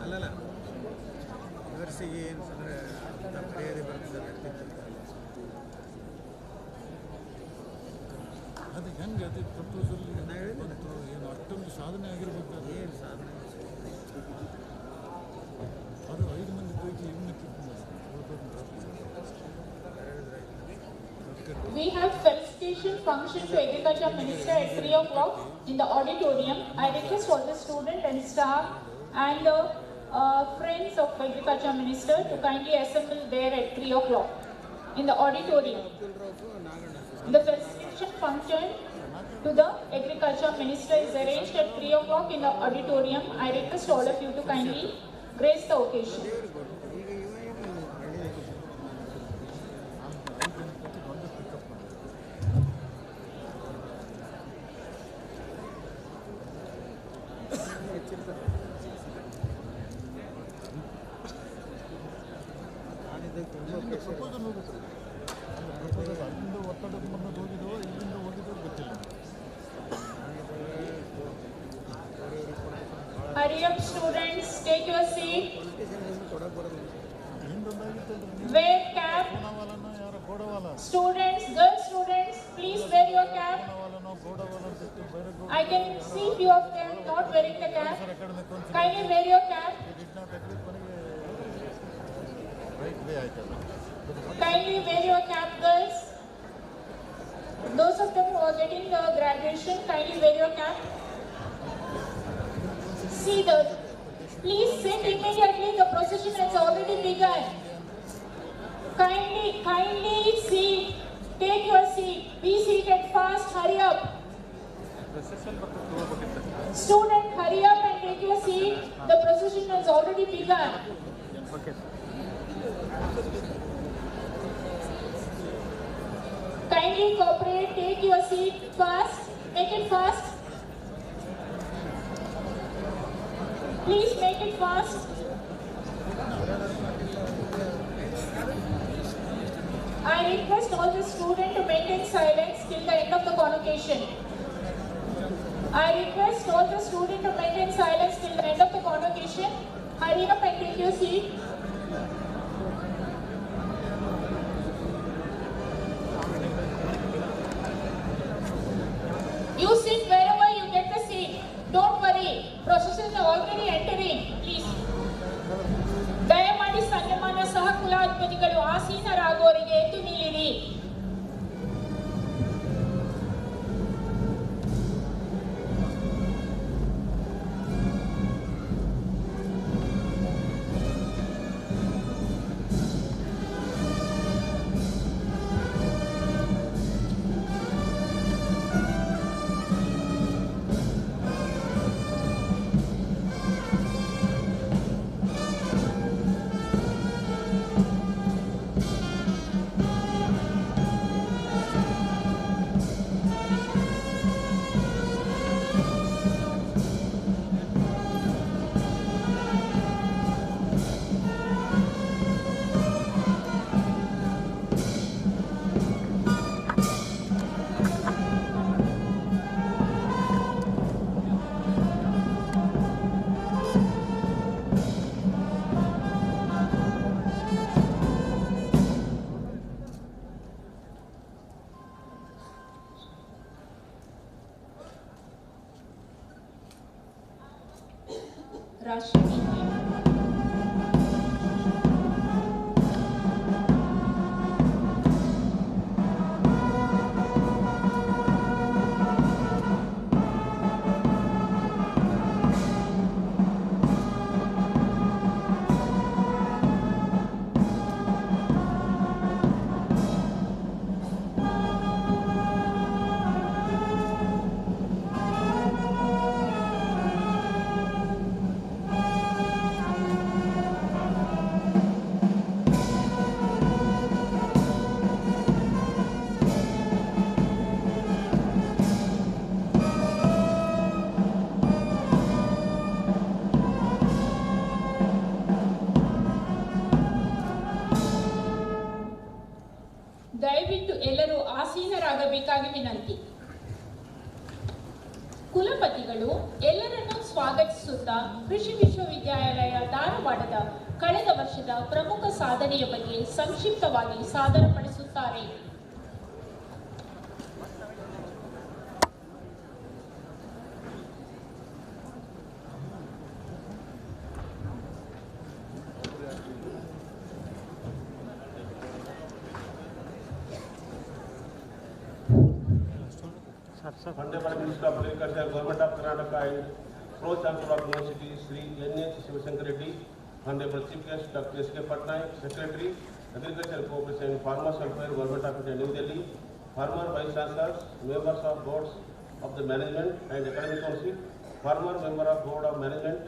ಅಲ್ಲಲ್ಲ ಯೂನಿವರ್ಸಿಟಿಗೆ ಏನು ಅಂದರೆ ಮರ್ಯಾದೆ ಬರ್ತದೆ ವ್ಯಕ್ತಿತ್ವ ಅದು ಹೆಂಗೆ ಅದು ಪ್ರಪೋಸಲ್ ಏನು ಅಷ್ಟೊಂದು ಸಾಧನೆ ಆಗಿರ್ಬೇಕು ಏನು ಸಾಧನೆ ಅದು 5 ಮಂದಿ ಪೈಕಿ We have felicitation function to Agriculture Minister at 3 o'clock in the auditorium. I request all the students and staff and the friends of Agriculture Minister to kindly assemble there at 3 o'clock in the auditorium. The felicitation function to the Agriculture Minister is arranged at 3 o'clock in the auditorium. I request all of you to kindly grace the occasion. Hurry up, students, take your seat. Wear cap. Students, girl students, please wear your cap. I can see few of them not wearing the cap. Kindly wear your cap. Kindly wear your cap, girls. Those of them who are getting the graduation, kindly wear your cap. See please sit immediately. The procession has already begun. Kindly seat. Take your seat. Be seated fast. Hurry up. Student, hurry up and take your seat. The procession has already begun. Kindly cooperate. Take your seat fast. Make it fast. Please make it fast. I request all the students to maintain silence till the end of the convocation. I request all the students to maintain silence till the end of the convocation. Hurry up and take your seat. You sit wherever you get the seat. Don't worry. Procession is already entering. Please. ದಯಮಾಡಿ ಸನ್ಮಾನ್ಯ ಸಹ ಕುಲಾಧಿಪತಿಗಳು ಆಸೀನರಾಗುವವರಿಗೆ ಎದ್ದು ನಿಲ್ಲಿರಿ. ಸ್ವಾಗತಿಸುತ್ತಾ ಕೃಷಿ ವಿಶ್ವವಿದ್ಯಾಲಯ ಧಾರವಾಡದ ಕಳೆದ ವರ್ಷದ ಪ್ರಮುಖ ಸಾಧನೆಯ ಬಗ್ಗೆ ಸಂಕ್ಷಿಪ್ತವಾಗಿ ಸಾದರಪಡಿಸುತ್ತಾರೆ. Honorable Minister of Agriculture, Government of Karnataka and Pro Chancellor of University, Sri N.H. Shivashankar Reddy, Honorable Chief Guest Dr. S.K. Patnaik, Secretary, Agriculture Cooperation and Farmers Welfare, Government of India, New Delhi, former Vice Chancellors, members of boards of the Management and Academic Council, former member of Board of Management,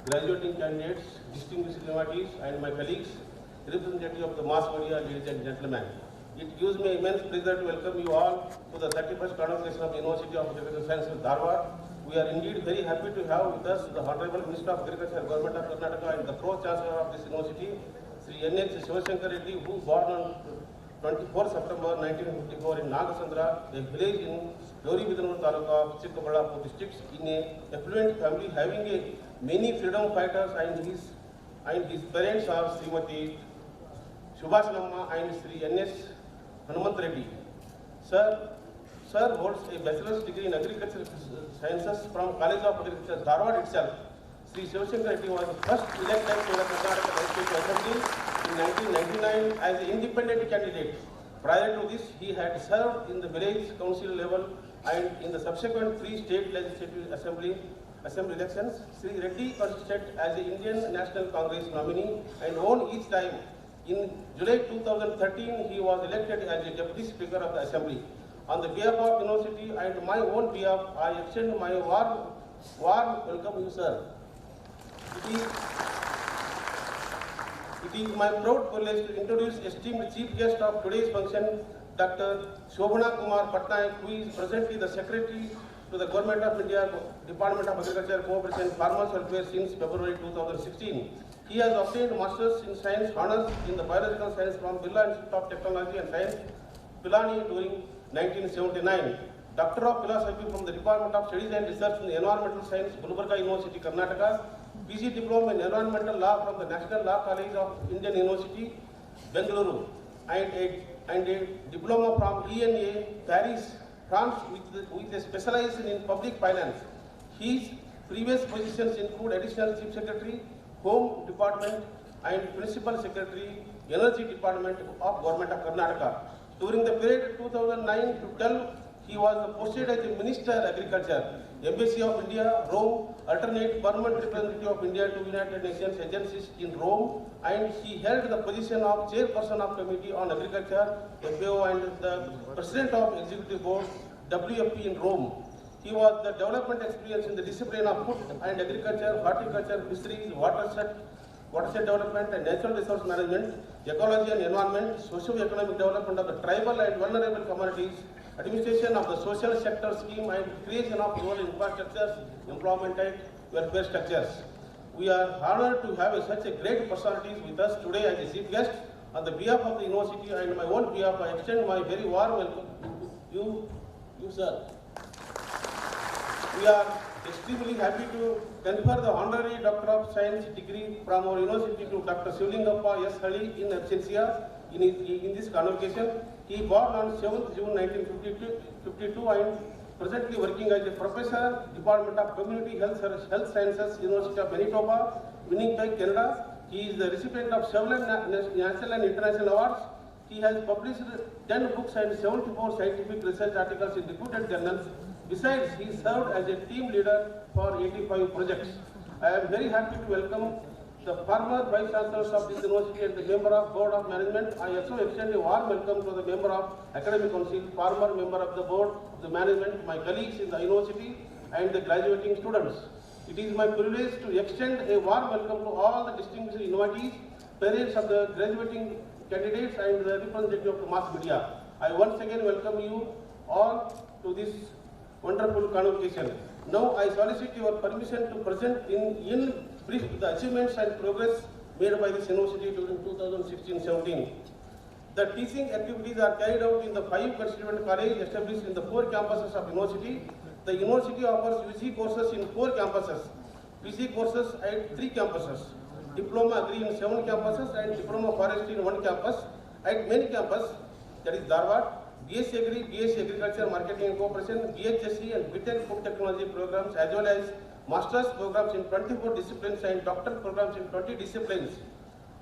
graduating candidates, distinguished invitees, and my colleagues, representative of the mass media, ladies and gentlemen. It gives me immense pleasure to welcome you all to the 31st Convocation of the University of Agricultural Sciences, Dharwad. We are indeed very happy to have with us the Honorable Minister of Agriculture, Government of Karnataka and the Pro Chancellor of this university, Sri N.H. Shivashankar Reddy, who born on 24 September 1954 in Nagasandra, a village in Gauribidanur Taluka of Chikkaballapur district, in a affluent family having many freedom fighters, and his parents are Srimati Subhasnamma and Sri N.S. Hanuman Reddy. Sir holds a bachelor's degree in agricultural sciences from College of Agriculture, Dharwad itself. Sri Shivashankar Reddy was first elected to the Karnataka Legislative Assembly in 1999 as an independent candidate. Prior to this, he had served in the village council level and in the subsequent 3 state legislative assembly elections. Sri Reddy contested as the Indian National Congress nominee and won each time. In July 2013, he was elected as a Deputy Speaker of the Assembly. On the behalf of the University and my own behalf, I extend my warm welcome you, sir. It is my proud privilege to introduce esteemed Chief Guest of today's function, Dr. Shobhana Kumar Patnaik, who is presently the Secretary to the Government of India, Department of Agriculture, Cooperation and Farmers Welfare since February 2016. He has obtained Masters in Science Honours in the Biological Science from Birla Institute of Technology and Science, Pilani during 1979. Doctor of Philosophy from the Department of Studies and Research in Environmental Science, Gulbarga University, Karnataka. PG Diploma in Environmental Law from the National Law College of Indian University, Bengaluru. And a Diploma from ENA, Paris, France with a specialization in public finance. His previous positions include Additional Chief Secretary, Home Department and Principal Secretary, Energy Department of Government of Karnataka. During the period 2009 to 12, he was posted as the Minister of Agriculture, Embassy of India, Rome, alternate permanent representative of India to United Nations agencies in Rome, and he held the position of Chairperson of Committee on Agriculture, FAO, and the President of Executive Board, WFP in Rome. He was the development experience in the discipline of food and agriculture, horticulture, fisheries, watershed development and natural resource management, ecology and environment, socio-economic development of the tribal and vulnerable communities, administration of the social sector scheme and creation of rural infrastructures, employment and welfare structures. We are honored to have such a great personalities with us today as a chief guest. On the behalf of the university and my own behalf, I extend my very warm welcome to you sir. We are extremely happy to confer the honorary Doctor of Science degree from our university to Dr. Shivlingappa S. Halli in absentia in this convocation. He born on 7th June 1952 and presently working as a professor, Department of Community Health Sciences, University of Manitoba, Winnipeg, Canada. He is the recipient of several national and international awards. He has published 10 books and 74 scientific research articles in reputed journals. Besides, he served as a team leader for 85 projects. I am very happy to welcome the former Vice Chancellors of this university and the member of Board of Management. I also extend a warm welcome to the member of Academic Council, former member of the Board of the Management, my colleagues in the university and the graduating students. It is my privilege to extend a warm welcome to all the distinguished invitees, parents of the graduating candidates and the representative of the mass media. I once again welcome you all to this wonderful convocation. Now I solicit your permission to present in brief the achievements and progress made by this university during 2016-17. The teaching activities are carried out in the 5 constituent colleges established in the 4 campuses of university. The university offers UG courses in 4 campuses. PG courses at 3 campuses, Diploma Agri in 7 campuses and Diploma Forestry in 1 campus. At main campus, that is Dharwad, BSc Agri, BSc Agriculture Marketing and Cooperation, BHSC and BTech Food Technology programs, as well as Master's programs in 24 disciplines and doctoral programs in 20 disciplines.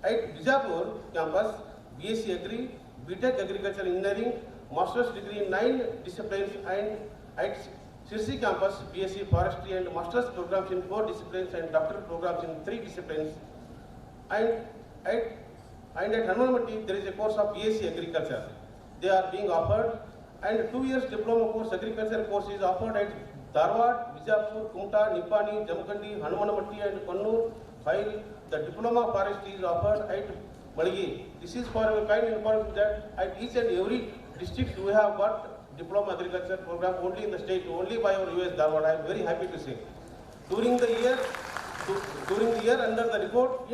At Bijapur campus, BSc Agri, BTech Agriculture Engineering, Master's degree in 9 disciplines, and at Sirsi campus, BSc Forestry and Master's programs in 4 disciplines and doctoral programs in 3 disciplines. And at Hanumanmatti, there is a course of BSc Agriculture. They are being offered, and 2 years diploma course, agriculture course is offered at Dharwad, Bijapur, Kumta, Nipani, Jamkhandi, Hanumanmatti and Kannur, while the diploma forestry is offered at Maligi. This is for a kind information that at each and every district we have got diploma agriculture program only in the state, only by our US Dharwad. I am very happy to say. During the year under the report,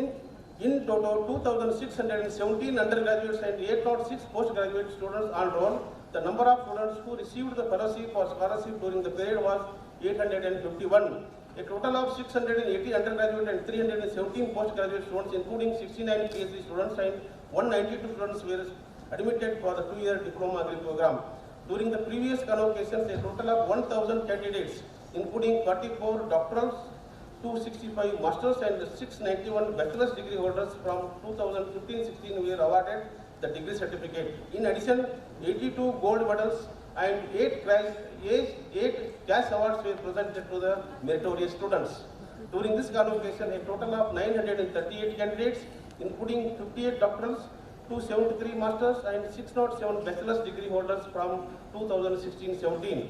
in total 2,617 undergraduates and 806 postgraduate students enrolled. The number of students who received the fellowship or scholarship during the period was 851. A total of 680 undergraduate and 317 postgraduate students, including 69 PhD students and 192 students, were admitted for the 2-year diploma agri program. During the previous convocations, a total of 1,000 candidates, including 44 doctorals, 265 masters and 691 bachelor's degree holders from 2015-16 were awarded the degree certificate. In addition, 82 gold medals and 8 cash awards were presented to the meritorious students. During this convocation, a total of 938 candidates, including 58 doctorals, 273 masters and 607 bachelor's degree holders from 2016-17.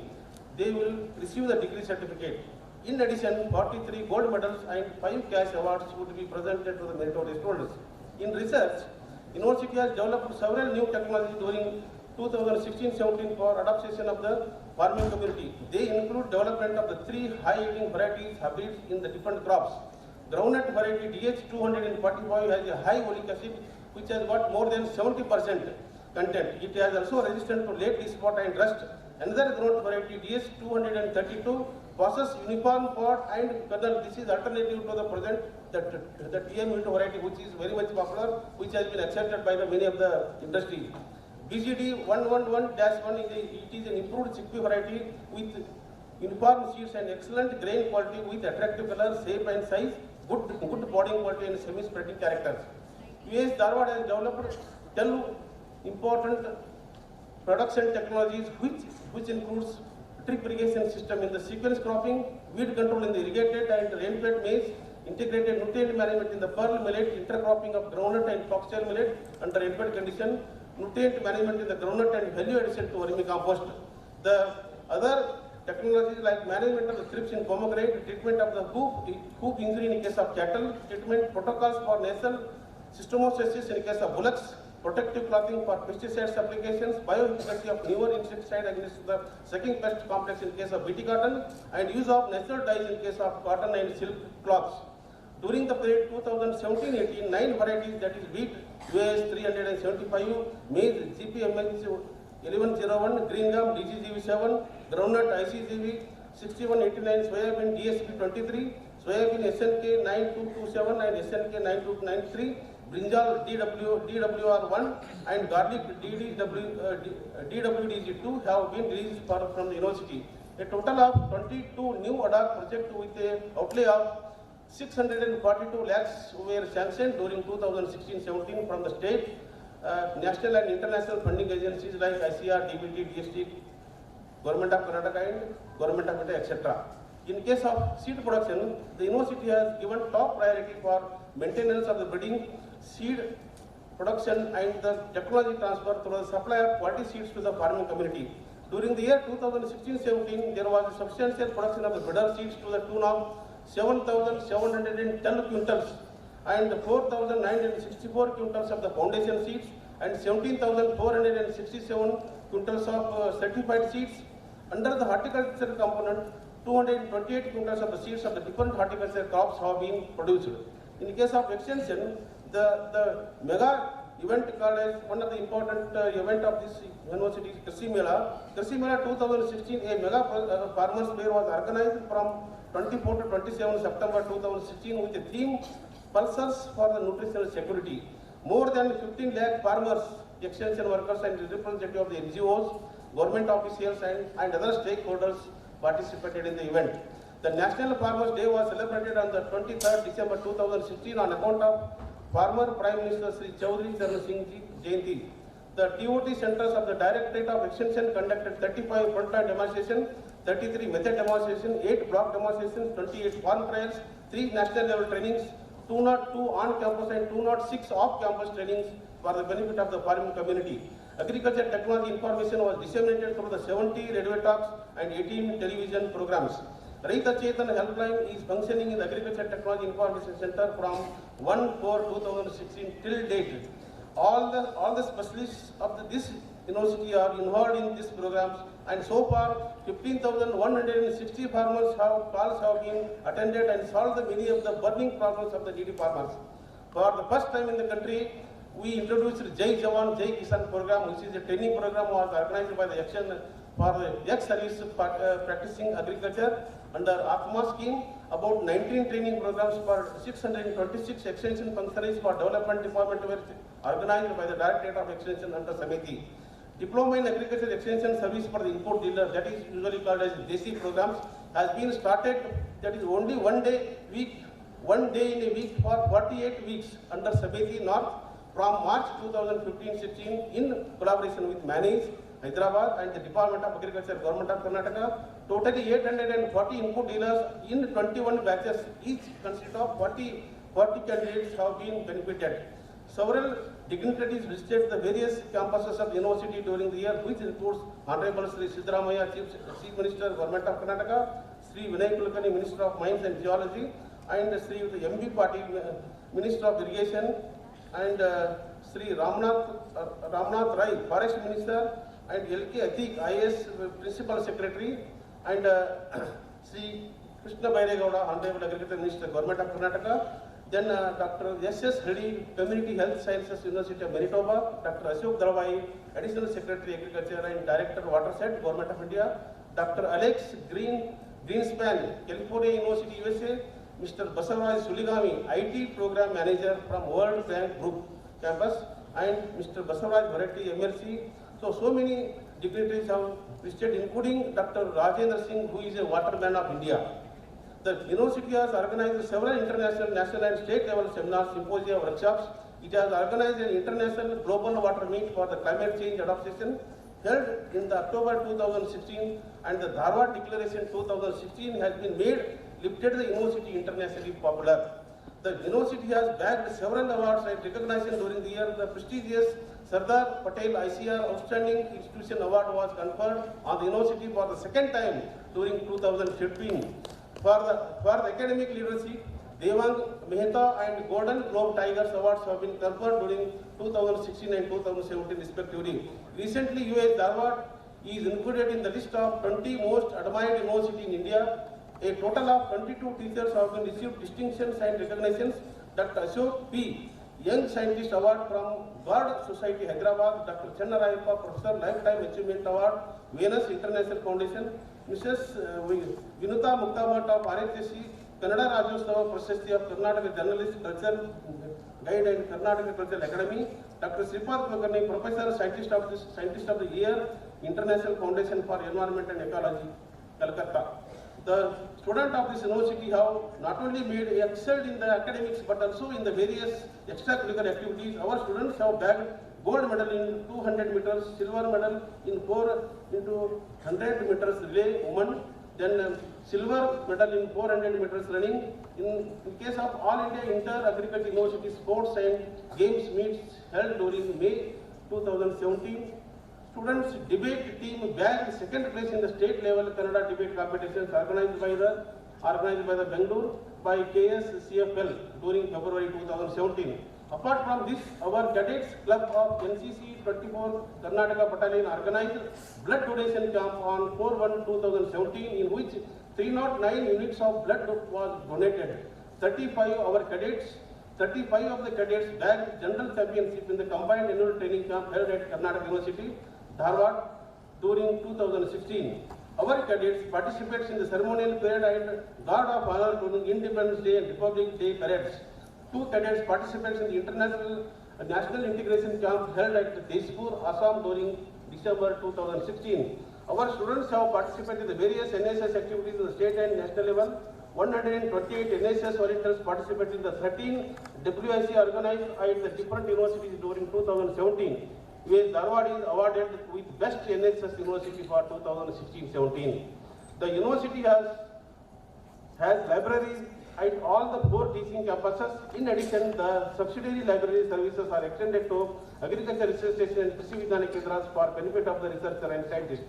They will receive the degree certificate. In addition, 43 gold medals and 5 cash awards would be presented to the meritorious students. In research, University has developed several new technologies during 2016-17 for adaptation of the farming community. They include development of the 3 high-yielding varieties hybrids in the different crops. Groundnut variety DH245 has a high oleic acid which has got more than 70% content. It is also resistant to late leaf spot and rust. Another groundnut variety DH232 possesses uniform pod and kernel. This is alternative to the present the TM variety, which is very much popular, which has been accepted by the many of the industry. BGD 111-1 is an improved chickpea variety with uniform seeds and excellent grain quality with attractive color, shape and size, good podding quality and semi-spreading characters. US Dharwad has developed 10 important production technologies which includes drip irrigation system in the sequence cropping, weed control in the irrigated and rain-fed maize, integrated nutrient management in the pearl millet, intercropping of groundnut and foxtail millet under rain-fed condition, nutrient management in the groundnut and value addition to vermicompost. The other technologies like management of the thrips in pomegranate, treatment of the hoof injury in case of cattle, treatment protocols for nasal systemostasis in case of bullocks, protective clothing for pesticides applications, bioefficacy of newer insecticide against the sucking pest complex in case of BT cotton, and use of natural dyes in case of cotton and silk cloths. During the period 2017-18, 9 varieties, that is wheat US 375, maize GPMH 1101, green gum DGGV7, groundnut ICGV 6189, soybean DSP 23, soybean SNK 9227 and SNK 9293, brinjal DWR1 and garlic DWDG2 have been released from the university. A total of 22 new ADAC projects with a outlay of 642 lakhs were sanctioned during 2016-17 from the state, national and international funding agencies like ICR, DBT, DST, Government of Karnataka and Government of India, etc. In case of seed production, the university has given top priority for maintenance of the breeding, seed production and the technology transfer through the supply of quality seeds to the farming community. During the year 2016-17, there was a substantial production of the breeder seeds to the tune of 7,710 quintals and 4,964 quintals of the foundation seeds and 17,467 quintals of certified seeds. Under the horticulture component, 228 quintals of the seeds of the different horticulture crops have been produced. In case of extension, the mega event called as one of the important event of this university is Krishi Mela. Krishi Mela 2016, a mega farmers fair was organized from 24 to 27 September 2016 with the theme Pulses for the Nutritional Security. More than 15 lakh farmers, extension workers and representatives of the NGOs, government officials and other stakeholders participated in the event. The National Farmers Day was celebrated on the 23rd December 2016 on account of former Prime Minister Sri Chaudhary Charan Singh Ji Jayanti. The TOT centers of the Directorate of Extension conducted 35 frontline demonstrations, 33 method demonstrations, 8 block demonstrations, 28 farm trials, 3 national level trainings, 202 on-campus and 206 off-campus trainings for the benefit of the farming community. Agriculture technology information was disseminated through the 70 radio talks and 18 television programs. Raita Chetan helpline is functioning in the Agriculture Technology Information Center from 1/4/2016 till date. All the specialists of this university are involved in these programs, and so far 15,160 farmers calls have been attended and solved many of the burning problems of the needy farmers. For the first time in the country, we introduced Jai Jawan, Jai Kisan program, which is a training program was organized by the Action for the ex-service practicing agriculture under Atma scheme. About 19 training programs for 626 extension functionaries for development department were organized by the Directorate of Extension under Samiti. Diploma in Agriculture Extension Service for the import dealer, that is usually called as DESI programs, has been started. That is only one day in a week for 48 weeks under Samiti North from March 2015-16 in collaboration with Manis, Hyderabad and the Department of Agriculture, Government of Karnataka. Totally 840 input dealers in 21 batches, each consist of 40 candidates have been benefited. Several dignitaries visited the various campuses of the university during the year, which includes Honorable Sri Siddaramaiah, Chief Minister, Government of Karnataka, Sri Vinay Kulkarni, Minister of Mines and Geology, and Sri MB Patil, Minister of Irrigation, and Sri Ramnath Rai, Forest Minister, and LK Atik, IAS Principal Secretary, and Sri Krishna Bairegowda, Honorable Agriculture Minister, Government of Karnataka. Then Dr. S.S. Reddy, Community Health Sciences University of Manitoba, Dr. Ashok Dharwad, Additional Secretary Agriculture and Director Watershed, Government of India, Dr. Alex Greenspan, California University, USA, Mr. Basavaraj Suligami, IT Program Manager from World Bank Group Campus, and Mr. Basavaraj Bharati, MLC. So many dignitaries have visited, including Dr. Rajendra Singh, who is a waterman of India. The university has organized several international, national and state level seminars, symposia, workshops. It has organized an international global water meet for the climate change adaptation held in the October 2016, and the Dharwad Declaration 2016 has been lifted the university internationally popular. The university has bagged several awards and recognition during the year. The prestigious Sardar Patel ICR Outstanding Institution Award was conferred on the university for the second time during 2015. For the academic literacy, Devang Mehta and Golden Globe Tigers Awards have been conferred during 2016 and 2017 respectively. Recently, US Dharwad is included in the list of 20 most admired universities in India. A total of 22 teachers have been received distinctions and recognitions. Dr. Ashok P. Young Scientist Award from God Society Hyderabad, Dr. Channa Rayappa Professor Lifetime Achievement Award, Venus International Foundation, Mrs. Vinuta Muktamat of RHSC, Kannada Rajyotsava Prashasti of Karnataka Journalist, Cultural Guide and Karnataka Cultural Academy, Dr. Sripad Kulkarni, Professor Scientist of the Year, International Foundation for Environment and Ecology, Calcutta. The students of this university have not only excelled in the academics but also in the various extracurricular activities. Our students have bagged gold medal in 200 meters, silver medal in 4 into 100 meters relay women, then silver medal in 400 meters running. In case of All India Inter-Agriculture University Sports and Games meets held during May 2017, students debate team bagged second place in the state level Kannada debate competitions organized by the Bangalore by KSCFL during February 2017. Apart from this, our cadets club of NCC 24 Karnataka Battalion organized blood donation camp on 4/1/2017, in which 309 units of blood was donated. 35 of the cadets bagged general championship in the combined annual training camp held at Karnataka University, Dharwad during 2016. Our cadets participate in the ceremonial parade and guard of honor during Independence Day and Republic Day parades. 2 cadets participate in the International National Integration Camp held at Tezpur, Assam during December 2016. Our students have participated in the various NSS activities at the state and national level. 128 NSS volunteers participated in the 13 WIC organized at the different universities during 2017. Where dharwad is awarded with Best NSS University for 2016-17. The university has libraries at all the 4 teaching campuses. In addition, the subsidiary library services are extended to Agriculture Research Station and Krishi Vigyana Kendras for benefit of the researcher and scientist.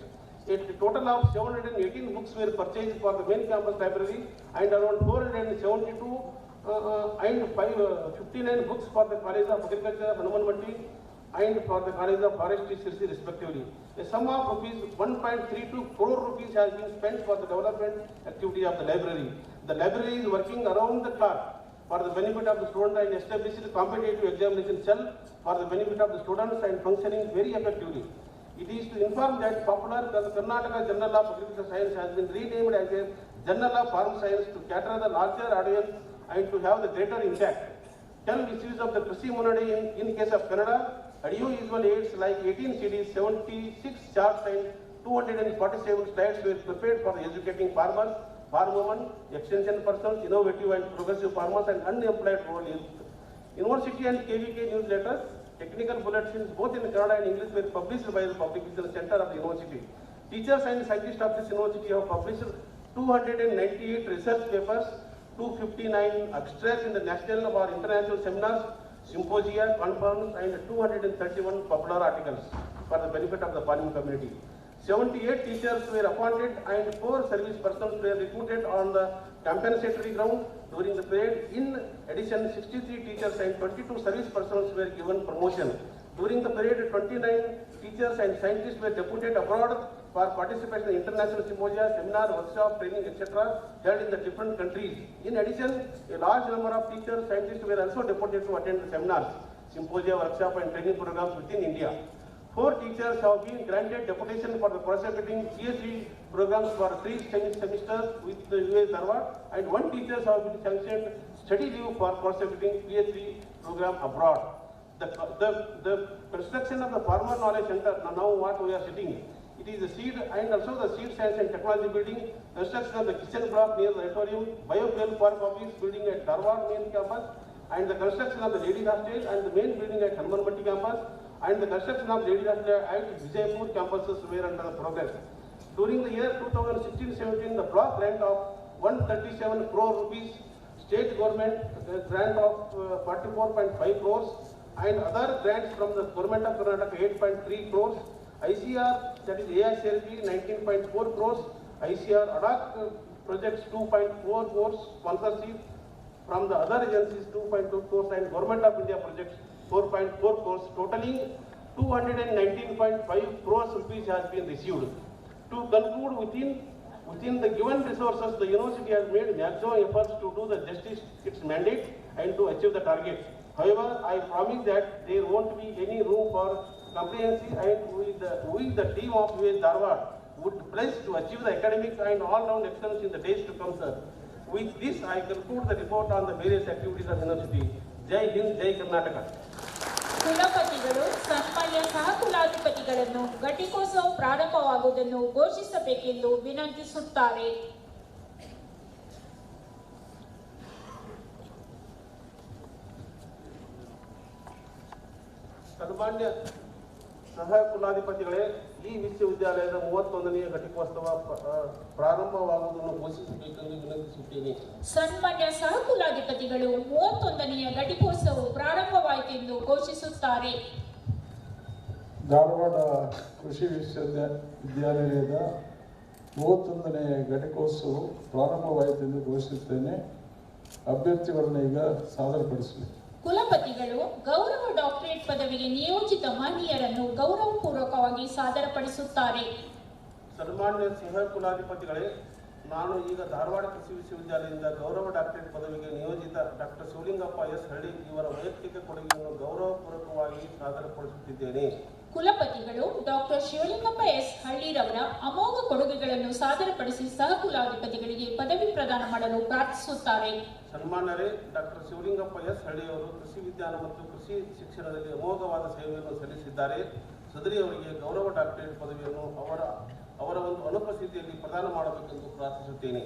A total of 718 books were purchased for the main campus library and around 472 and 59 books for the College of Agriculture, Hanumanmatti, and for the College of Forestry, Sirsi, respectively. A sum of rupees 1.32 crore rupees has been spent for the development activity of the library. The library is working around the clock for the benefit of the students and established a competitive examination cell for the benefit of the students and functioning very effectively. It is to inform that popular Karnataka Journal of Agricultural Science has been renamed as a Journal of Farm Science to cater the larger audience and to have the greater impact. 10 issues of the Krishi Monade in case of Kannada, audio-visual aids like 18 CDs, 76 charts and 247 slides were prepared for educating farmers, farm women, extension persons, innovative and progressive farmers and unemployed rural youth. University and KVK newsletters, technical bulletins both in Kannada and English were published by the Publication Center of the university. Teachers and scientists of this university have published 298 research papers, 259 abstracts in the national or international seminars, symposia, conferences, and 231 popular articles for the benefit of the farming community. 78 teachers were appointed and 4 service persons were recruited on the compensatory ground during the parade. In addition, 63 teachers and 22 service persons were given promotion. During the parade, 29 teachers and scientists were deputed abroad for participation in international symposia, seminar, workshop, training, etc. held in the different countries. In addition, a large number of teachers, scientists were also deputed to attend the seminars, symposia, workshop and training programs within India. 4 teachers have been granted deputation for the prosecuting PhD programs for 3 semesters with the US dharwad, and 1 teacher have been sanctioned study leave for prosecuting PhD program abroad. The construction of the Farmer Knowledge Center, now what we are sitting, it is the seed and also the seed science and technology building, construction of the kitchen block near the auditorium, biofuel park office building at Dharwad main campus, and the construction of the ladies hostel and the main building at Hanumanmatti campus, and the construction of ladies hostel at Vijaypur campuses were under progress. During the year 2016-17, the block grant of 137 crore rupees, state government grant of 44.5 crores, and other grants from the government of Karnataka 8.3 crores, ICR, that is AICRP 19.4 crores, ICR ADAC projects 2.4 crores, sponsorship from the other agencies 2.2 crores, and Government of India projects 4.4 crores, totaling 219.5 crores rupees has been received. To conclude, within the given resources, the university has made maximum efforts to do the justice its mandate and to achieve the target. However, I promise that there won't be any room for comprehensive, and we the team of US dharwad would pledge to achieve the academic and all-round excellence in the days to come, sir. With this, I conclude the report on the various activities of the university. Jai Hind, Jai Karnataka. ಕುಲಪತಿಗಳು ಸನ್ಮಾನ್ಯ ಸಹಕುಲಾಧಿಪತಿಗಳನ್ನು ಘಟಿಕೋತ್ಸವ ಪ್ರಾರಂಭವಾಗುವುದನ್ನು ಘೋಷಿಸಬೇಕೆಂದು ವಿನಂತಿಸುತ್ತಾರೆ. ಸನ್ಮಾನ್ಯ ಸಹ ಕುಲಾಧಿಪತಿಗಳೇ, ಈ ವಿಶ್ವವಿದ್ಯಾಲಯದ 31ನೇ ಘಟಿಕೋತ್ಸವ ಪ್ರಾರಂಭವಾಗುವುದನ್ನು ಘೋಷಿಸಬೇಕೆಂದು ವಿನಂತಿಸುತ್ತೇನೆ. ಸನ್ಮಾನ್ಯ ಸಹ ಕುಲಾಧಿಪತಿಗಳು 31ನೇ ಘಟಿಕೋತ್ಸವ ಪ್ರಾರಂಭವಾಯಿತೆಂದು ಘೋಷಿಸುತ್ತಾರೆ. ಧಾರವಾಡ ಕೃಷಿ ವಿಶ್ವವಿದ್ಯಾಲಯದ 31ನೇ ಘಟಿಕೋತ್ಸವ ಪ್ರಾರಂಭವಾಯಿತೆಂದು ಘೋಷಿಸುತ್ತೇನೆ. ಅಭ್ಯರ್ಥಿಗಳನ್ನು ಈಗ ಸಾದರಪಡಿಸಲಿ. ಕುಲಪತಿಗಳು ಗೌರವ ಡಾಕ್ಟರೇಟ್ ಪದವಿಗೆ ನಿಯೋಜಿತ ಮಹನೀಯರನ್ನು ಗೌರವಪೂರ್ವಕವಾಗಿ ಸಾದರಪಡಿಸುತ್ತಾರೆ. ಸನ್ಮಾನ್ಯ ಸಹ ಕುಲಾಧಿಪತಿಗಳೇ, ನಾನು ಈಗ ಧಾರವಾಡ ಕೃಷಿ ವಿಶ್ವವಿದ್ಯಾಲಯದಿಂದ ಗೌರವ ಡಾಕ್ಟರೇಟ್ ಪದವಿಗೆ ನಿಯೋಜಿತ ಡಾಕ್ಟರ್ ಶಿವಲಿಂಗಪ್ಪ ಎಸ್ ಹಳ್ಳಿ ಇವರ ವೈಯಕ್ತಿಕ ಕೊಡುಗೆಯನ್ನು ಗೌರವಪೂರ್ವಕವಾಗಿ ಸಾದರಪಡಿಸುತ್ತಿದ್ದೇನೆ. ಕುಲಪತಿಗಳು ಡಾಕ್ಟರ್ ಶಿವಲಿಂಗಪ್ಪ ಎಸ್ ಹಳ್ಳಿರವರ ಅಮೋಘ ಕೊಡುಗೆಗಳನ್ನು ಸಾದರಪಡಿಸಿ ಸಹ ಕುಲಾಧಿಪತಿಗಳಿಗೆ ಪದವಿ ಪ್ರದಾನ ಮಾಡಲು ಪ್ರಾರ್ಥಿಸುತ್ತಾರೆ. ಸನ್ಮಾನ್ಯರೇ, ಡಾಕ್ಟರ್ ಶಿವಲಿಂಗಪ್ಪ ಎಸ್ ಹಳ್ಳಿಯವರು ಕೃಷಿ ವಿಜ್ಞಾನ ಮತ್ತು ಕೃಷಿ ಶಿಕ್ಷಣದಲ್ಲಿ ಅಮೋಘವಾದ ಸೇವೆಯನ್ನು ಸಲ್ಲಿಸಿದ್ದಾರೆ. ಸದರಿ ಅವರಿಗೆ ಗೌರವ ಡಾಕ್ಟರೇಟ್ ಪದವಿಯನ್ನು ಅವರ ಒಂದು ಅನುಪಸ್ಥಿತಿಯಲ್ಲಿ ಪ್ರದಾನ ಮಾಡಬೇಕೆಂದು ಪ್ರಾರ್ಥಿಸುತ್ತೇನೆ.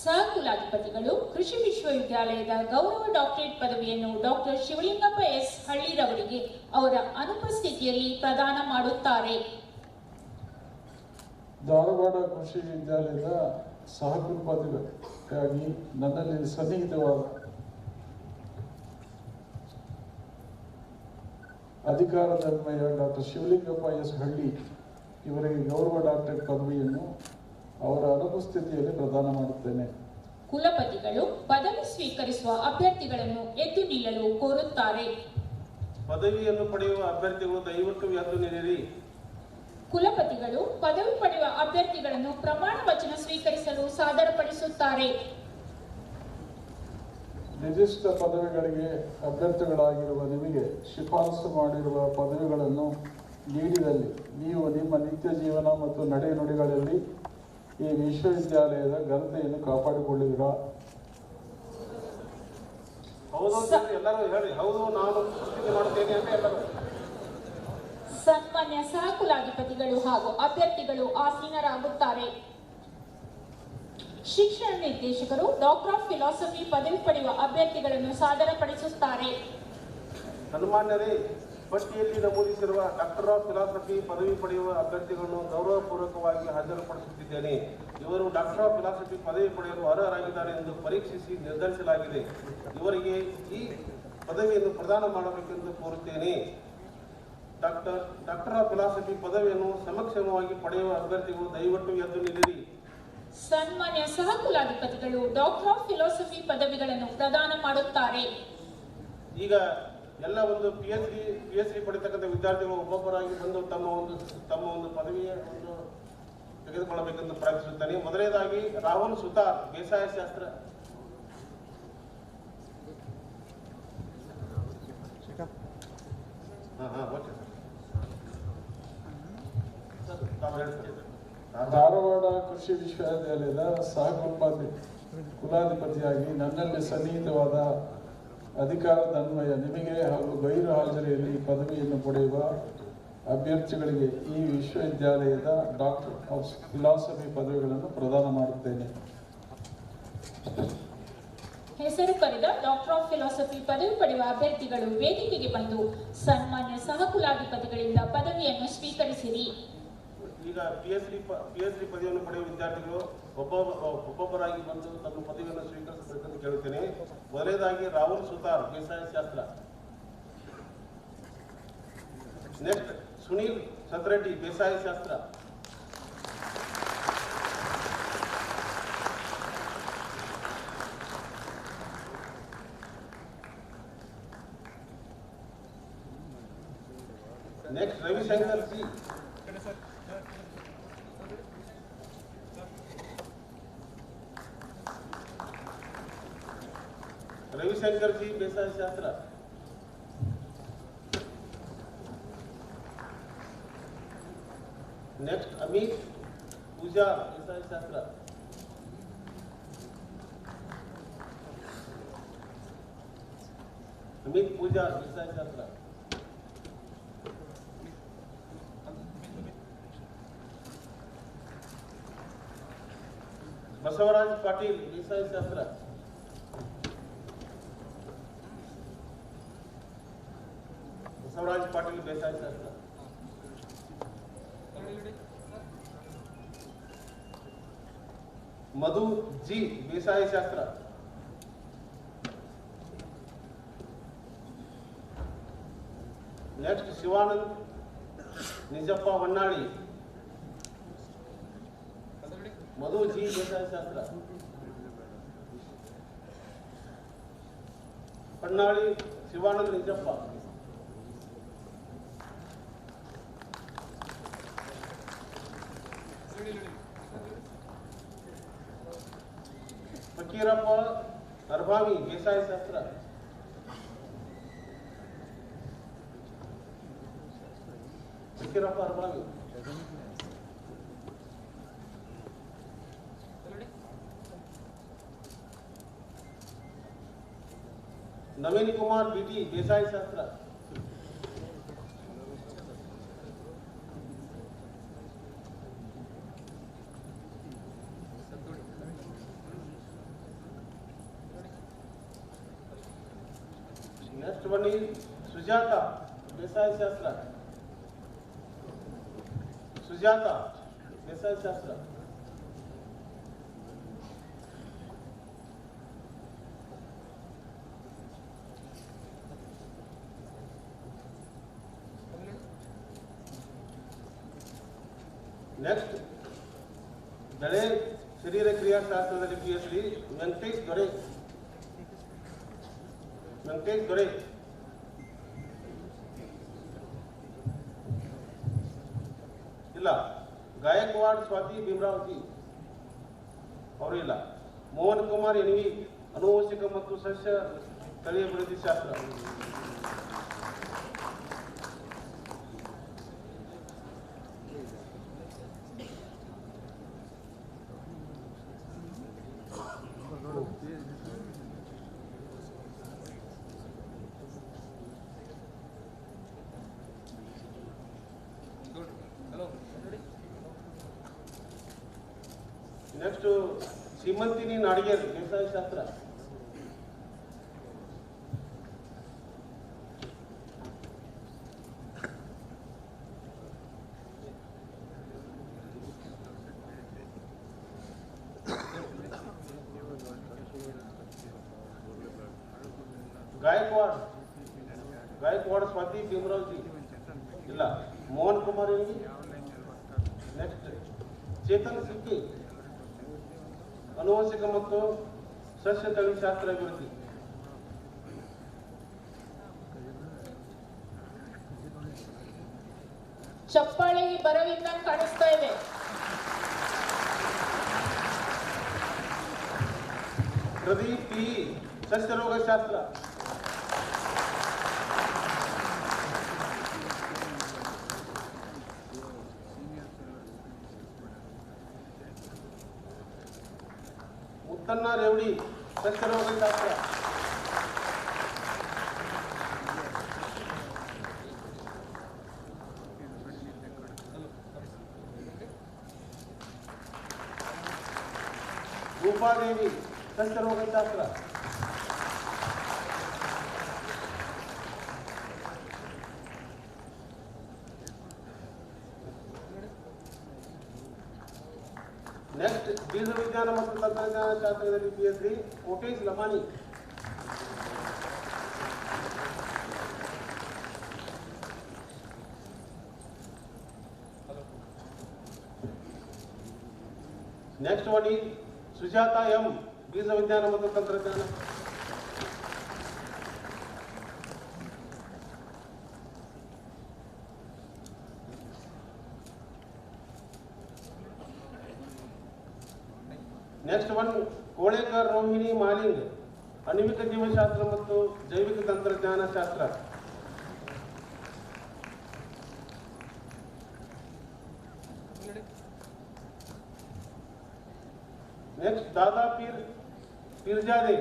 ಸಹ ಕುಲಾಧಿಪತಿಗಳು ಕೃಷಿ ವಿಶ್ವವಿದ್ಯಾಲಯದ ಗೌರವ ಡಾಕ್ಟರೇಟ್ ಪದವಿಯನ್ನು ಡಾಕ್ಟರ್ ಶಿವಲಿಂಗಪ್ಪ ಎಸ್ ಹಳ್ಳಿರವರಿಗೆ ಅವರ ಅನುಪಸ್ಥಿತಿಯಲ್ಲಿ ಪ್ರದಾನ ಮಾಡುತ್ತಾರೆ. ಧಾರವಾಡ ಕೃಷಿ ವಿದ್ಯಾಲಯದ ಸಹ ಕುಲಪತಿಯಾಗಿ ನನ್ನಲ್ಲಿ ಸನ್ನಿಹಿತವಾದ ಅಧಿಕಾರದನ್ವಯ ಡಾಕ್ಟರ್ ಶಿವಲಿಂಗಪ್ಪ ಎಸ್ ಹಳ್ಳಿ ಇವರಿಗೆ ಗೌರವ ಡಾಕ್ಟರೇಟ್ ಪದವಿಯನ್ನು ಅವರ ಅನುಪಸ್ಥಿತಿಯಲ್ಲಿ ಪ್ರದಾನ ಮಾಡುತ್ತೇನೆ. ಕುಲಪತಿಗಳು ಪದವಿ ಸ್ವೀಕರಿಸುವ ಅಭ್ಯರ್ಥಿಗಳನ್ನು ಎದ್ದು ನಿಲ್ಲಲು ಕೋರುತ್ತಾರೆ. ಪದವಿಯನ್ನು ಪಡೆಯುವ ಅಭ್ಯರ್ಥಿಗಳು ದಯವಿಟ್ಟು ಎದ್ದು ನಿಲ್ಲಿರಿ. ಕುಲಪತಿಗಳು ಪದವಿ ಪಡೆಯುವ ಅಭ್ಯರ್ಥಿಗಳನ್ನು ಪ್ರಮಾಣ ವಚನ ಸ್ವೀಕರಿಸಲು ಸಾದರಪಡಿಸುತ್ತಾರೆ. ನಿರ್ದಿಷ್ಟ ಪದವಿಗಳಿಗೆ ಅಭ್ಯರ್ಥಿಗಳಾಗಿರುವ ನಿಮಗೆ ಶಿಫಾರಸು ಮಾಡಿರುವ ಪದವಿಗಳನ್ನು ನೀಡಿದಲ್ಲಿ ನೀವು ನಿಮ್ಮ ನಿತ್ಯ ಜೀವನ ಮತ್ತು ನಡೆನುಡಿಗಳಲ್ಲಿ ಈ ವಿಶ್ವವಿದ್ಯಾಲಯದ ಘನತೆಯನ್ನು ಕಾಪಾಡಿಕೊಳ್ಳುವಿರಾ? ಎಲ್ಲರೂ ಹೇಳಿ, ಹೌದು ನಾನು ಮಾಡುತ್ತೇನೆ ಅಂತ ಎಲ್ಲರೂ. ಸನ್ಮಾನ್ಯ ಸಹ ಕುಲಾಧಿಪತಿಗಳು ಹಾಗೂ ಅಭ್ಯರ್ಥಿಗಳು ಆಸೀನರಾಗುತ್ತಾರೆ. ಶಿಕ್ಷಣ ನಿರ್ದೇಶಕರು ಡಾಕ್ಟರ್ ಆಫ್ ಫಿಲಾಸಫಿ ಪದವಿ ಪಡೆಯುವ ಅಭ್ಯರ್ಥಿಗಳನ್ನು ಸಾದರಪಡಿಸುತ್ತಾರೆ. ಸನ್ಮಾನ್ಯರೇ, ಪಟ್ಟಿಯಲ್ಲಿ ನಮೂದಿಸಿರುವ ಡಾಕ್ಟರ್ ಆಫ್ ಫಿಲಾಸಫಿ ಪದವಿ ಪಡೆಯುವ ಅಭ್ಯರ್ಥಿಗಳನ್ನು ಗೌರವಪೂರ್ವಕವಾಗಿ ಹಾಜರುಪಡಿಸುತ್ತಿದ್ದೇನೆ. ಇವರು ಡಾಕ್ಟರ್ ಆಫ್ ಫಿಲಾಸಫಿ ಪದವಿ ಪಡೆಯಲು ಅರ್ಹರಾಗಿದ್ದಾರೆ ಎಂದು ಪರೀಕ್ಷಿಸಿ ನಿರ್ಧರಿಸಲಾಗಿದೆ. ಇವರಿಗೆ ಈ ಪದವಿಯನ್ನು ಪ್ರದಾನ ಮಾಡಬೇಕೆಂದು ಕೋರುತ್ತೇನೆ. ಡಾಕ್ಟರ್ ಆಫ್ ಫಿಲಾಸಫಿ ಪದವಿಯನ್ನು ಸಮಕ್ಷಮವಾಗಿ ಪಡೆಯುವ ಅಭ್ಯರ್ಥಿಗಳು ದಯವಿಟ್ಟು ಎದ್ದು ನಿಲ್ಲಿರಿ. ಸನ್ಮಾನ್ಯ ಸಹ ಕುಲಾಧಿಪತಿಗಳು ಡಾಕ್ಟರ್ ಆಫ್ ಫಿಲಾಸಫಿ ಪದವಿಗಳನ್ನು ಪ್ರದಾನ ಮಾಡುತ್ತಾರೆ. ಈಗ ಎಲ್ಲ ಒಂದು ಪಿ ಎಚ್ ಡಿ ಪಡಿತಕ್ಕಂಥ ವಿದ್ಯಾರ್ಥಿಗಳು ಒಬ್ಬೊಬ್ಬರಾಗಿ ಬಂದು ತಮ್ಮ ಒಂದು ಪದವಿಯ ಒಂದು ತೆಗೆದುಕೊಳ್ಳಬೇಕೆಂದು ಪ್ರಾರ್ಥಿಸುತ್ತಾನೆ. ಮೊದಲನೇದಾಗಿ ರಾಹುಲ್ ಸುತಾರ್, ಬೇಸಾಯ ಶಾಸ್ತ್ರ. ಧಾರವಾಡ ಕೃಷಿ ವಿಶ್ವವಿದ್ಯಾಲಯದ ಸಹ ಕುಲಾಧಿಪತಿಯಾಗಿ ನನ್ನಲ್ಲಿ ಸನ್ನಿಹಿತವಾದ ಅಧಿಕಾರದ ಅನ್ವಯ ನಿಮಗೆ ಹಾಗೂ ಗೈರು ಹಾಜರಿಯಲ್ಲಿ ಪದವಿಯನ್ನು ಪಡೆಯುವ ಅಭ್ಯರ್ಥಿಗಳಿಗೆ ಈ ವಿಶ್ವವಿದ್ಯಾಲಯದ ಡಾಕ್ಟರ್ ಆಫ್ ಫಿಲಾಸಫಿ ಪದವಿಗಳನ್ನು ಪ್ರದಾನ ಮಾಡುತ್ತೇನೆ. ಹೆಸರು ಕರೆದ ಡಾಕ್ಟರ್ ಆಫ್ ಫಿಲಾಸಫಿ ಪದವಿ ಪಡೆಯುವ ಅಭ್ಯರ್ಥಿಗಳು ವೇದಿಕೆಗೆ ಬಂದು ಸನ್ಮಾನ್ಯ ಸಹ ಕುಲಾಧಿಪತಿಗಳಿಂದ ಪದವಿಯನ್ನು ಸ್ವೀಕರಿಸಿರಿ. ಈಗ ಪಿ ಎಚ್ ಡಿ ಪದವಿಯನ್ನು ಪಡೆಯುವ ವಿದ್ಯಾರ್ಥಿಗಳು ಒಬ್ಬೊಬ್ಬರಾಗಿ ಬಂದು ತಮ್ಮ ಪದವಿಯನ್ನು ಸ್ವೀಕರಿಸಬೇಕೆಂದು ಕೇಳುತ್ತೇನೆ. ಮೊದಲನೇದಾಗಿ ರಾಹುಲ್ ಸುತಾರ್, ಬೇಸಾಯ ಶಾಸ್ತ್ರ. ನೆಕ್ಸ್ಟ್ ಸುನೀಲ್ ಸತ್ರೆಡ್ಡಿ, ಬೇಸಾಯ ಶಾಸ್ತ್ರ. ನೆಕ್ಸ್ಟ್ ರವಿಶಂಕರ್ ಜಿ. रविशंकर जी, बेसाय शास्त्र. नेक्स्ट अमित पूजा, बेसाय शास्त्र. अमित पूजा, बेसाय शास्त्र. बसवराज पाटील, बेसाय शास्त्र. बसवराज पाटील, बेसाय शास्त्र. मधु जी, बेसाय शास्त्र. नेक्स्ट शिवानंद निजप्पा वन्नाळी. मधु जी, बेसाय शास्त्र. वन्नाळी शिवानंद निजप्पा. फकीरप्प अरभावी, बेसाय शास्त्र. ಮುಖ್ಯರಪ್ಪ ಹರಬಳವಿ. नवीन कुमार बीटी देसाई शास्त्र. Next one is Sujata Desai शास्त्र. सुजाता देसाई शास्त्र. नेक्स्ट दड़े शरीर क्रियाशास्त्र PhD ವೆಂಕಟೇಶ್ ದೊರೆ. ವೆಂಕಟೇಶ್ ದೊರೆ. ಇಲ್ಲ. ಗಾಯಕ್ವಾಡ್ ಸ್ವಾತಿ ಭೀಮರಾವ್ಜಿ ಅವರು ಇಲ್ಲ. ಮೋಹನ್ ಕುಮಾರ್ ಎನ್ವಿ ಆನುವಂಶಿಕ ಮತ್ತು ಸಸ್ಯ ತಳಿ ಅಭಿವೃದ್ಧಿ ಶಾಸ್ತ್ರ. नेक्स्ट सीमंतिनी नाडिगेर व्यवसाय शास्त्र. गायकवाड़ गायकवाड़ स्वाति भीमराव जी ಇಲ್ಲ. ಮೋಹನ್ ಕುಮಾರ್ ಎನ್ವಿ. ನೆಕ್ಸ್ಟ್ ಚೇತನ್ ಸಿಕ್ಕಿ ಆನುವಂಶಿಕ ಮತ್ತು ಸಸ್ಯ ತಳಿ ಶಾಸ್ತ್ರ ಅಭಿವೃದ್ಧಿ. ಚಪ್ಪಾಳೆ ಬರವಿಂದ ಕಾಣಿಸ್ತಾ ಇದೆ. ಪ್ರದೀಪ್ ಪಿ ಸಸ್ಯ ರೋಗ ಶಾಸ್ತ್ರ. ಮುತ್ತಣ್ಣ ರೇವಡಿ ಸಸ್ಯ ರೋಗ ಶಾಸ್ತ್ರ. ರೂಪಾದೇವಿ ಸಸ್ಯ ರೋಗ ಶಾಸ್ತ್ರ. नेक्स्ट बीज विज्ञान ಮತ್ತು ತಂತ್ರಜ್ಞಾನ ಶಾಸ್ತ್ರದಲ್ಲಿ PhD Kotesh Lamani. Next one is Sujata M बीज विज्ञान ಮತ್ತು ತಂತ್ರಜ್ಞಾನ. नेक्स्ट वन कोळेकर रोहिणी मालिंग ಅಣುವಿಕ ಜೀವಶಾಸ್ತ್ರ ಮತ್ತು ಜೈವಿಕ ತಂತ್ರಜ್ಞಾನ ಶಾಸ್ತ್ರ. नेक्स्ट दादा पीरजादे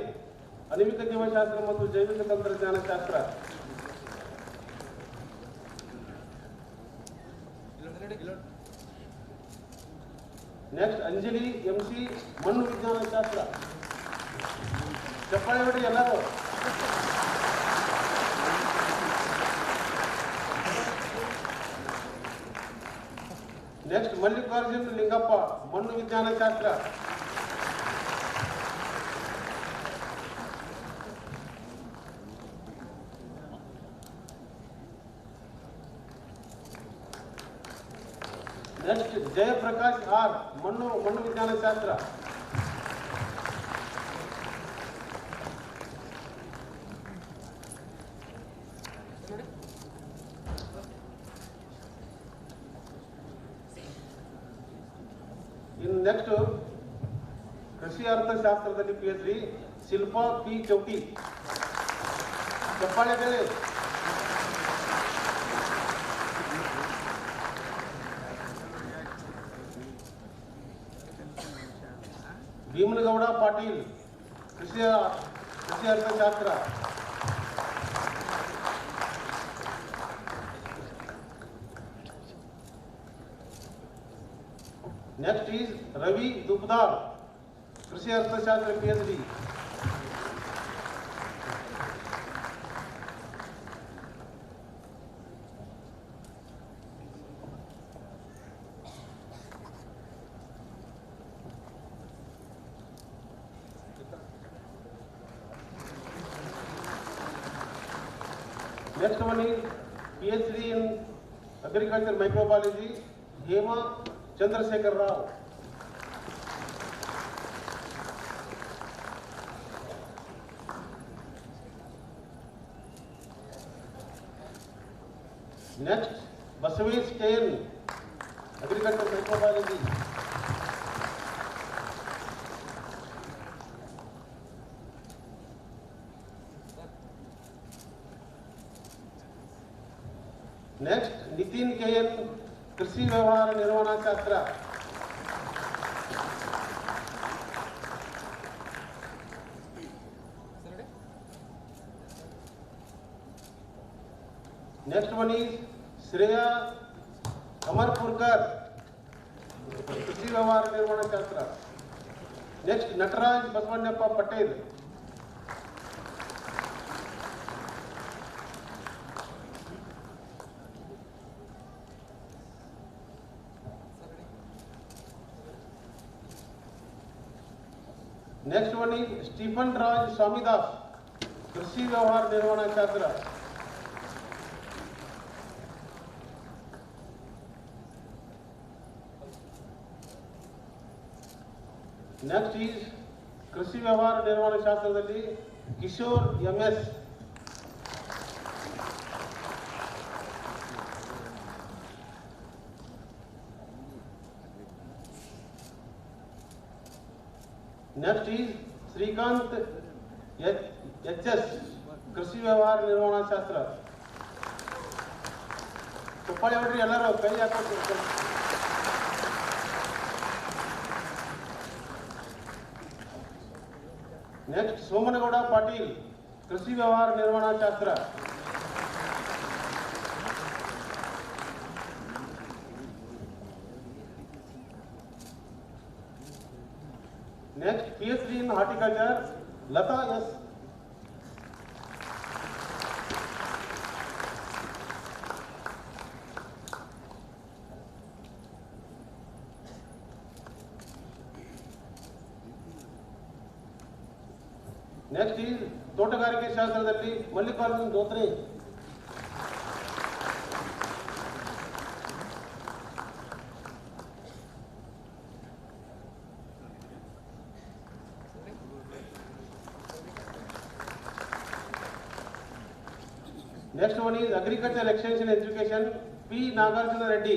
ಅಣುವಿಕ ಜೀವಶಾಸ್ತ್ರ ಮತ್ತು ಜೈವಿಕ ತಂತ್ರಜ್ಞಾನ ಶಾಸ್ತ್ರ. नेक्स्ट अंजलि MC ಮಣ್ಣು ವಿಜ್ಞಾನ ಶಾಸ್ತ್ರ. ಚಪ್ಪಾಳೆ ಹೊಡಿ ಎಲ್ಲರೂ. नेक्स्ट ಮಲ್ಲಿಕಾರ್ಜುನ್ ಲಿಂಗಪ್ಪ ಮಣ್ಣು ವಿಜ್ಞಾನ ಶಾಸ್ತ್ರ. नेक्स्ट जयप्रकाश R मಣ್ಣು विज्ञान शास्त्र. इन नेक्स्ट कृषि अर्थशास्त्रದಲ್ಲಿ PhD ಶಿಲ್ಪಾ P ಚೌಟಿ. ಚಪ್ಪಾಳೆ ಭೀಮನಗೌಡ ಪಾಟೀಲ್, ಕೃಷಿ ಅರ್ಥಶಾಸ್ತ್ರ. Next is Ravi Dupdar, Krishi Arthashastra PhD. Next one is PhD in Agriculture Microbiology, Hema Chandrasekhar Rao. Next, Basavesh Ken, Agriculture Microbiology. Next, Nitin KN, Krishi Vyavahara Nirvana Shastra. Next one is Shreya Amarpurkar, Krishi Vyavahara Nirvana Shastra. Next, Nataraj Baswannappa Patel. Next one is Stephen Raj Swamidas, Krishi Vyavahara Nirvana Shastra. Next is Krishi Vyavahara Nirvana Shastrದಲ್ಲಿ Kishore MS. Next is Srikant HS, Krishi Vyavahara Nirvana Shastra. ಚಪ್ಪಾಳೆ ಹೊಡ್ರಿ ಎಲ್ಲರೂ ಕೈ ಹಾಕೋದು. Next, Somanagowda Patil, Krishi Vyavahara Nirvana Shastra. Next, PhD in Horticulture, Lata S. Next is ತೋಟಗಾರಿಕೆ ಶಾಸ್ತ್ರದಲ್ಲಿ Mallikarjun Dhotre. Next one is Agriculture Extension Education, P. Nagarjuna Reddy.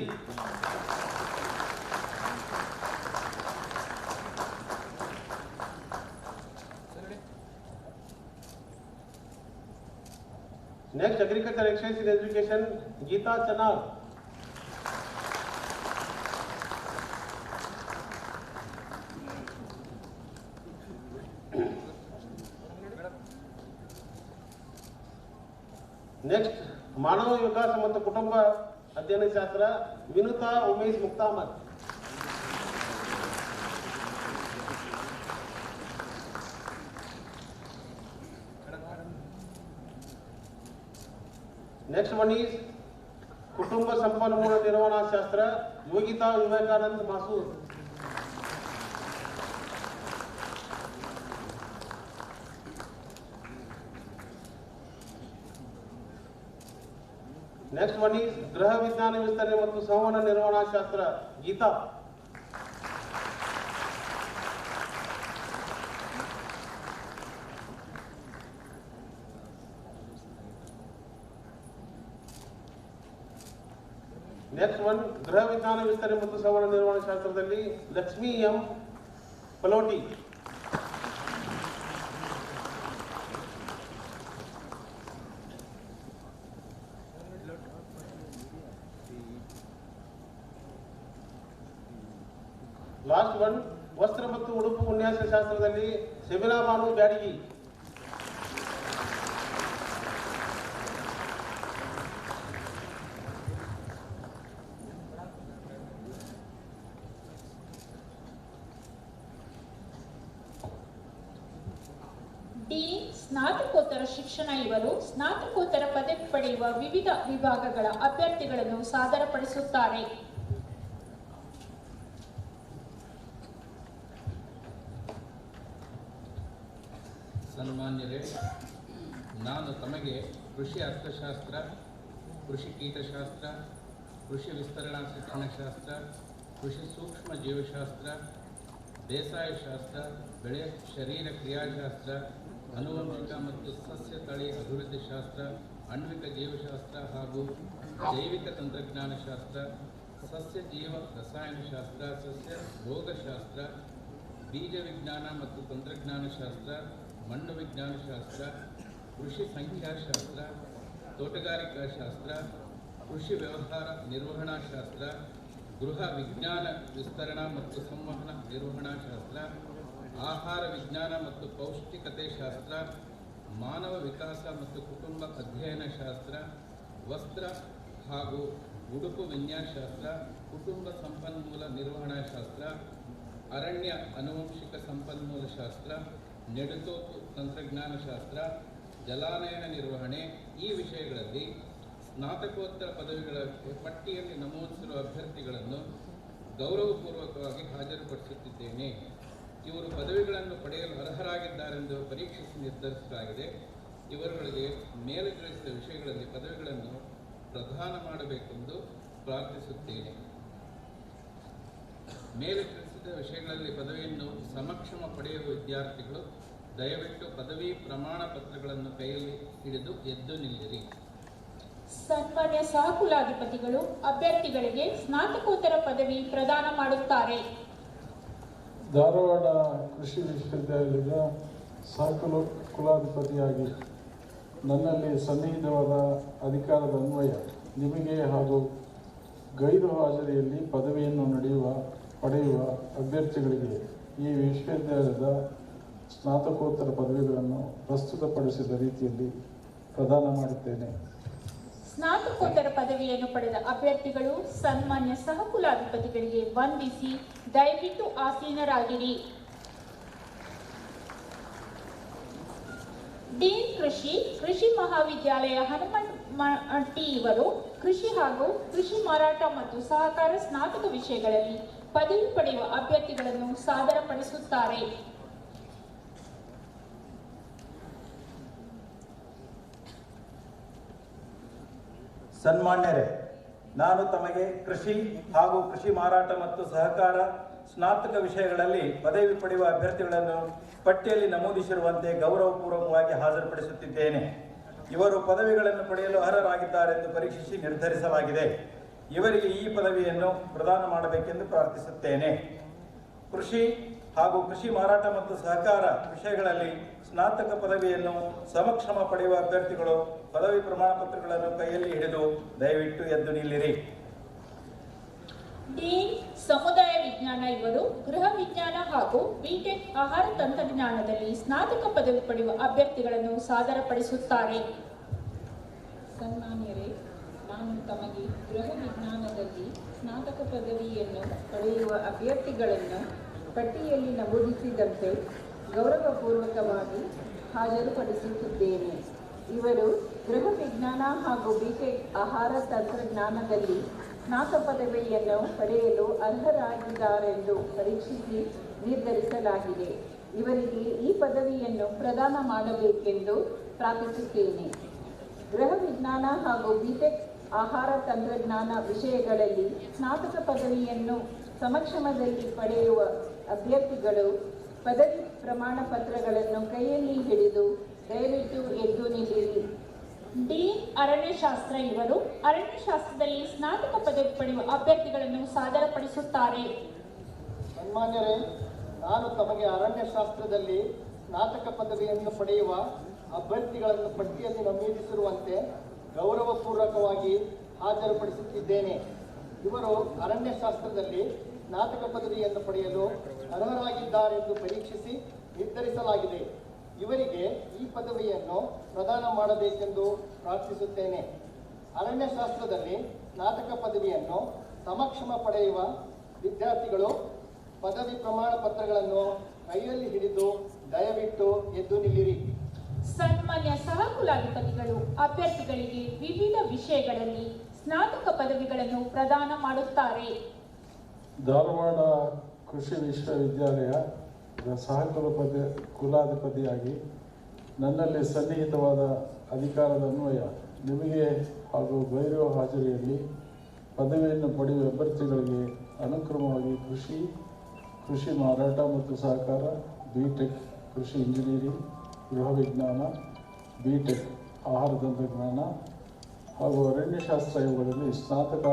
Next, Agriculture Extension Education, Geeta Chanal. Next, ಮಾನವ ವಿಕಾಸ ಮತ್ತು ಕುಟುಂಬ ಅಧ್ಯಯನ ಶಾಸ್ತ್ರ, Vinutha Umesh ಮುಕ್ತಾಮತ್. Next one is ಕುಟುಂಬ ಸಂಪನ್ಮೂಲ ನಿರ್ವಹಣಾ ಶಾಸ್ತ್ರ, Yogita Vivekananda ಮಾಸೂರ್. Next one is ಗೃಹ ವಿಜ್ಞಾನ ವಿಸ್ತರಣೆ ಮತ್ತು ಸಂವಹನ ನಿರ್ವಹಣಾ ಶಾಸ್ತ್ರ, ಗೀತಾ. Next one, ಗೃಹ ವಿಜ್ಞಾನ ವಿಸ್ತರಣೆ ಮತ್ತು ಸಂವಹನ ನಿರ್ವಹಣಾ ಶಾಸ್ತ್ರದಲ್ಲಿ ಲಕ್ಷ್ಮಿ ಎಂ ಪಲೋಟಿ. Last one, ವಸ್ತ್ರ ಮತ್ತು ಉಡುಪು ವಿನ್ಯಾಸ ಶಾಸ್ತ್ರದಲ್ಲಿ ಸೆಮಿನಾ ಬಾನು ಬ್ಯಾಡಗಿ. ಸ್ನಾತಕೋತ್ತರ ಶಿಕ್ಷಣ ಇವರು ಸ್ನಾತಕೋತ್ತರ ಪದವಿ ಪಡೆಯುವ ವಿವಿಧ ವಿಭಾಗಗಳ ಅಭ್ಯರ್ಥಿಗಳನ್ನು ಸಾದರಪಡಿಸುತ್ತಾರೆ. ಸನ್ಮಾನ್ಯರೇ, ನಾನು ತಮಗೆ ಕೃಷಿ ಅರ್ಥಶಾಸ್ತ್ರ, ಕೃಷಿ ಕೀಟಶಾಸ್ತ್ರ, ಕೃಷಿ ವಿಸ್ತರಣಾ ಶಿಕ್ಷಣಶಾಸ್ತ್ರ, ಕೃಷಿ ಸೂಕ್ಷ್ಮ ಜೀವಶಾಸ್ತ್ರ, ಬೇಸಾಯ ಶಾಸ್ತ್ರ, ಬೆಳೆ ಶರೀರ ಕ್ರಿಯಾಶಾಸ್ತ್ರ, ಆನುವಂಶಿಕ ಮತ್ತು ಸಸ್ಯ ತಳಿ ಅಭಿವೃದ್ಧಿ ಶಾಸ್ತ್ರ, ಆಣ್ವಿಕ ಜೀವಶಾಸ್ತ್ರ ಹಾಗೂ ಜೈವಿಕ ತಂತ್ರಜ್ಞಾನ ಶಾಸ್ತ್ರ, ಸಸ್ಯ ಜೀವ ರಸಾಯನಶಾಸ್ತ್ರ, ಸಸ್ಯ ರೋಗಶಾಸ್ತ್ರ, ಬೀಜ ವಿಜ್ಞಾನ ಮತ್ತು ತಂತ್ರಜ್ಞಾನ ಶಾಸ್ತ್ರ, ಮಣ್ಣು ವಿಜ್ಞಾನ ಶಾಸ್ತ್ರ, ಕೃಷಿ ಸಂಖ್ಯಾಶಾಸ್ತ್ರ, ತೋಟಗಾರಿಕಾ ಶಾಸ್ತ್ರ, ಕೃಷಿ ವ್ಯವಹಾರ ನಿರ್ವಹಣಾ ಶಾಸ್ತ್ರ, ಗೃಹ ವಿಜ್ಞಾನ ವಿಸ್ತರಣಾ ಮತ್ತು ಸಂವಹನ ನಿರ್ವಹಣಾ ಶಾಸ್ತ್ರ, ಆಹಾರ ವಿಜ್ಞಾನ ಮತ್ತು ಪೌಷ್ಟಿಕತೆ ಶಾಸ್ತ್ರ, ಮಾನವ ವಿಕಾಸ ಮತ್ತು ಕುಟುಂಬ ಅಧ್ಯಯನ ಶಾಸ್ತ್ರ, ವಸ್ತ್ರ ಹಾಗೂ ಉಡುಪು ವಿನ್ಯಾಸಶಾಸ್ತ್ರ, ಕುಟುಂಬ ಸಂಪನ್ಮೂಲ ನಿರ್ವಹಣಾ ಶಾಸ್ತ್ರ, ಅರಣ್ಯ ಆನುವಂಶಿಕ ಸಂಪನ್ಮೂಲ ಶಾಸ್ತ್ರ, ನೆಡುತೋಪು ತಂತ್ರಜ್ಞಾನ ಶಾಸ್ತ್ರ, ಜಲಾನಯನ ನಿರ್ವಹಣೆ ಈ ವಿಷಯಗಳಲ್ಲಿ ಸ್ನಾತಕೋತ್ತರ ಪದವಿಗಳ ಪಟ್ಟಿಯಲ್ಲಿ ನಮೂದಿಸಿರುವ ಅಭ್ಯರ್ಥಿಗಳನ್ನು ಗೌರವಪೂರ್ವಕವಾಗಿ ಹಾಜರುಪಡಿಸುತ್ತಿದ್ದೇನೆ. ಇವರು ಪದವಿಗಳನ್ನು ಪಡೆಯಲು ಅರ್ಹರಾಗಿದ್ದಾರೆಂದು ಪರೀಕ್ಷಿಸಿ ನಿರ್ಧರಿಸಲಾಗಿದೆ. ಇವರುಗಳಿಗೆ ಮೇಲೆ ತಿಳಿಸಿದ ವಿಷಯಗಳಲ್ಲಿ ಪದವಿಗಳನ್ನು ಪ್ರದಾನ ಮಾಡಬೇಕೆಂದು ಪ್ರಾರ್ಥಿಸುತ್ತೇನೆ. ಮೇಲೆ ತಿಳಿಸಿದ ವಿಷಯಗಳಲ್ಲಿ ಪದವಿಯನ್ನು ಸಮಕ್ಷಮ ಪಡೆಯುವ ವಿದ್ಯಾರ್ಥಿಗಳು ದಯವಿಟ್ಟು ಪದವಿ ಪ್ರಮಾಣ ಪತ್ರಗಳನ್ನು ಕೈಯಲ್ಲಿ ಹಿಡಿದು ಎದ್ದು ನಿಲ್ಲಿರಿ. ಸನ್ಮಾನ್ಯ ಸಹಕುಲಾಧಿಪತಿಗಳು ಅಭ್ಯರ್ಥಿಗಳಿಗೆ ಸ್ನಾತಕೋತ್ತರ ಪದವಿ ಪ್ರದಾನ ಮಾಡುತ್ತಾರೆ. ಧಾರವಾಡ ಕೃಷಿ ವಿಶ್ವವಿದ್ಯಾಲಯದ ಸಹಕುಲಾಧಿಪತಿಯಾಗಿ ನನ್ನಲ್ಲಿ ಸನ್ನಿಹಿತವಾದ ಅಧಿಕಾರದ ಅನ್ವಯ ನಿಮಗೆ ಹಾಗೂ ಗೈರು ಹಾಜರಿಯಲ್ಲಿ ಪದವಿಯನ್ನು ಪಡೆಯುವ ಅಭ್ಯರ್ಥಿಗಳಿಗೆ ಈ ವಿಶ್ವವಿದ್ಯಾಲಯದ ಸ್ನಾತಕೋತ್ತರ ಪದವಿಗಳನ್ನು ಪ್ರಸ್ತುತಪಡಿಸಿದ ರೀತಿಯಲ್ಲಿ ಪ್ರದಾನ ಮಾಡುತ್ತೇನೆ. ಸ್ನಾತಕೋತ್ತರ ಪದವಿಯನ್ನು ಪಡೆದ ಅಭ್ಯರ್ಥಿಗಳು ಸನ್ಮಾನ್ಯ ಸಹಕುಲಾಧಿಪತಿಗಳಿಗೆ ವಂದಿಸಿ ದಯವಿಟ್ಟು ಆಸೀನರಾಗಿರಿ. ಡೀನ್ ಕೃಷಿ ಮಹಾವಿದ್ಯಾಲಯ ಹನುಮಂಟಿ ಇವರು ಕೃಷಿ ಹಾಗೂ ಕೃಷಿ ಮಾರಾಟ ಮತ್ತು ಸಹಕಾರ ಸ್ನಾತಕ ವಿಷಯಗಳಲ್ಲಿ ಪದವಿ ಪಡೆಯುವ ಅಭ್ಯರ್ಥಿಗಳನ್ನು ಸಾದರಪಡಿಸುತ್ತಾರೆ. ಸನ್ಮಾನ್ಯರೇ, ನಾನು ತಮಗೆ ಕೃಷಿ ಹಾಗೂ ಕೃಷಿ ಮಾರಾಟ ಮತ್ತು ಸಹಕಾರ ಸ್ನಾತಕ ವಿಷಯಗಳಲ್ಲಿ ಪದವಿ ಪಡೆಯುವ ಅಭ್ಯರ್ಥಿಗಳನ್ನು ಪಟ್ಟಿಯಲ್ಲಿ ನಮೂದಿಸಿರುವಂತೆ ಗೌರವಪೂರ್ವಕವಾಗಿ ಹಾಜರುಪಡಿಸುತ್ತಿದ್ದೇನೆ. ಇವರು ಪದವಿಗಳನ್ನು ಪಡೆಯಲು ಅರ್ಹರಾಗಿದ್ದಾರೆಂದು ಪರೀಕ್ಷಿಸಿ ನಿರ್ಧರಿಸಲಾಗಿದೆ. ಇವರಿಗೆ ಈ ಪದವಿಯನ್ನು ಪ್ರದಾನ ಮಾಡಬೇಕೆಂದು ಪ್ರಾರ್ಥಿಸುತ್ತೇನೆ. ಕೃಷಿ ಹಾಗೂ ಕೃಷಿ ಮಾರಾಟ ಮತ್ತು ಸಹಕಾರ ವಿಷಯಗಳಲ್ಲಿ ಸ್ನಾತಕ ಪದವಿಯನ್ನು ಸಮಕ್ಷಮ ಪಡೆಯುವ ಅಭ್ಯರ್ಥಿಗಳು ಪದವಿ ಪ್ರಮಾಣ ಪತ್ರಗಳನ್ನು ಕೈಯಲ್ಲಿ ಹಿಡಿದು ದಯವಿಟ್ಟು ಎದ್ದು ನಿಲ್ಲಿರಿ. ಡೀನ್ ಸಮುದಾಯ ವಿಜ್ಞಾನ ಇವರು ಗೃಹ ವಿಜ್ಞಾನ ಹಾಗೂ ಬಿಟೆಕ್ ಆಹಾರ ತಂತ್ರಜ್ಞಾನದಲ್ಲಿ ಸ್ನಾತಕ ಪದವಿ ಪಡೆಯುವ ಅಭ್ಯರ್ಥಿಗಳನ್ನು ಸಾದರಪಡಿಸುತ್ತಾರೆ. ಸನ್ಮಾನ್ಯರೇ, ನಾನು ತಮಗೆ ಗೃಹ ವಿಜ್ಞಾನದಲ್ಲಿ ಸ್ನಾತಕ ಪದವಿಯನ್ನು ಪಡೆಯುವ ಅಭ್ಯರ್ಥಿಗಳನ್ನು ಪಟ್ಟಿಯಲ್ಲಿ ನಮೂದಿಸಿದಂತೆ ಗೌರವಪೂರ್ವಕವಾಗಿ ಹಾಜರುಪಡಿಸುತ್ತಿದ್ದೇನೆ. ಇವರು ಗೃಹ ವಿಜ್ಞಾನ ಹಾಗೂ ಬಿಟೆಕ್ ಆಹಾರ ತಂತ್ರಜ್ಞಾನದಲ್ಲಿ ಸ್ನಾತಕ ಪದವಿಯನ್ನು ಪಡೆಯಲು ಅರ್ಹರಾಗಿದ್ದಾರೆಂದು ಪರೀಕ್ಷಿಸಿ ನಿರ್ಧರಿಸಲಾಗಿದೆ. ಇವರಿಗೆ ಈ ಪದವಿಯನ್ನು ಪ್ರದಾನ ಮಾಡಬೇಕೆಂದು ಪ್ರಾರ್ಥಿಸುತ್ತೇನೆ. ಗೃಹ ವಿಜ್ಞಾನ ಹಾಗೂ ಬಿಟೆಕ್ ಆಹಾರ ತಂತ್ರಜ್ಞಾನ ವಿಷಯಗಳಲ್ಲಿ ಸ್ನಾತಕ ಪದವಿಯನ್ನು ಸಮಕ್ಷಮದಲ್ಲಿ ಪಡೆಯುವ ಅಭ್ಯರ್ಥಿಗಳು ಪದವಿ ಪ್ರಮಾಣ ಪತ್ರಗಳನ್ನು ಕೈಯಲ್ಲಿ ಹಿಡಿದು ದಯವಿಟ್ಟು ಎದ್ದು ನಿಲ್ಲಿರಿ. ಡೀನ್ ಅರಣ್ಯಶಾಸ್ತ್ರ ಇವರು ಅರಣ್ಯಶಾಸ್ತ್ರದಲ್ಲಿ ಸ್ನಾತಕ ಪದವಿ ಪಡೆಯುವ ಅಭ್ಯರ್ಥಿಗಳನ್ನು ಸಾದರಪಡಿಸುತ್ತಾರೆ. ಸನ್ಮಾನ್ಯರೇ, ನಾನು ತಮಗೆ ಅರಣ್ಯಶಾಸ್ತ್ರದಲ್ಲಿ ಸ್ನಾತಕ ಪದವಿಯನ್ನು ಪಡೆಯುವ ಅಭ್ಯರ್ಥಿಗಳನ್ನು ಪಟ್ಟಿಯಲ್ಲಿ ನಮೂದಿಸಿರುವಂತೆ ಗೌರವಪೂರ್ವಕವಾಗಿ ಹಾಜರುಪಡಿಸುತ್ತಿದ್ದೇನೆ. ಇವರು ಅರಣ್ಯಶಾಸ್ತ್ರದಲ್ಲಿ ಸ್ನಾತಕ ಪದವಿಯನ್ನು ಪಡೆಯಲು ಅರ್ಹರಾಗಿದ್ದಾರೆಂದು ಪರೀಕ್ಷಿಸಿ ನಿರ್ಧರಿಸಲಾಗಿದೆ. ಇವರಿಗೆ ಈ ಪದವಿಯನ್ನು ಪ್ರದಾನ ಮಾಡಬೇಕೆಂದು ಪ್ರಾರ್ಥಿಸುತ್ತೇನೆ. ಅರಣ್ಯಶಾಸ್ತ್ರದಲ್ಲಿ ಸ್ನಾತಕ ಪದವಿಯನ್ನು ಸಮಕ್ಷಮ ಪಡೆಯುವ ವಿದ್ಯಾರ್ಥಿಗಳು ಪದವಿ ಪ್ರಮಾಣ ಪತ್ರಗಳನ್ನು ಕೈಯಲ್ಲಿ ಹಿಡಿದು ದಯವಿಟ್ಟು ಎದ್ದು ನಿಲ್ಲಿರಿ. ಸನ್ಮಾನ್ಯ ಸಹಕುಲಾಧಿಪತಿಗಳು ಅಭ್ಯರ್ಥಿಗಳಿಗೆ ವಿವಿಧ ವಿಷಯಗಳಲ್ಲಿ ಸ್ನಾತಕ ಪದವಿಗಳನ್ನು ಪ್ರದಾನ ಮಾಡುತ್ತಾರೆ. ಧಾರವಾಡ ಕೃಷಿ ವಿಶ್ವವಿದ್ಯಾಲಯದ ಕುಲಾಧಿಪತಿಯಾಗಿ ನನ್ನಲ್ಲಿ ಸನ್ನಿಹಿತವಾದ ಅಧಿಕಾರದ ಅನ್ವಯ ನಿಮಗೆ ಹಾಗೂ ಗೈರು ಹಾಜರಿಯಲ್ಲಿ ಪದವಿಯನ್ನು ಪಡೆಯುವ ಅಭ್ಯರ್ಥಿಗಳಿಗೆ ಅನುಕ್ರಮವಾಗಿ ಕೃಷಿ ಮಾರಾಟ ಮತ್ತು ಸಹಕಾರ, ಬಿಟೆಕ್ ಕೃಷಿ ಇಂಜಿನಿಯರಿಂಗ್, ಗೃಹ ವಿಜ್ಞಾನ, ಬಿಟೆಕ್ ಆಹಾರ ತಂತ್ರಜ್ಞಾನ ಹಾಗೂ ಅರಣ್ಯಶಾಸ್ತ್ರ ಇವುಗಳಲ್ಲಿ ಸ್ನಾತಕ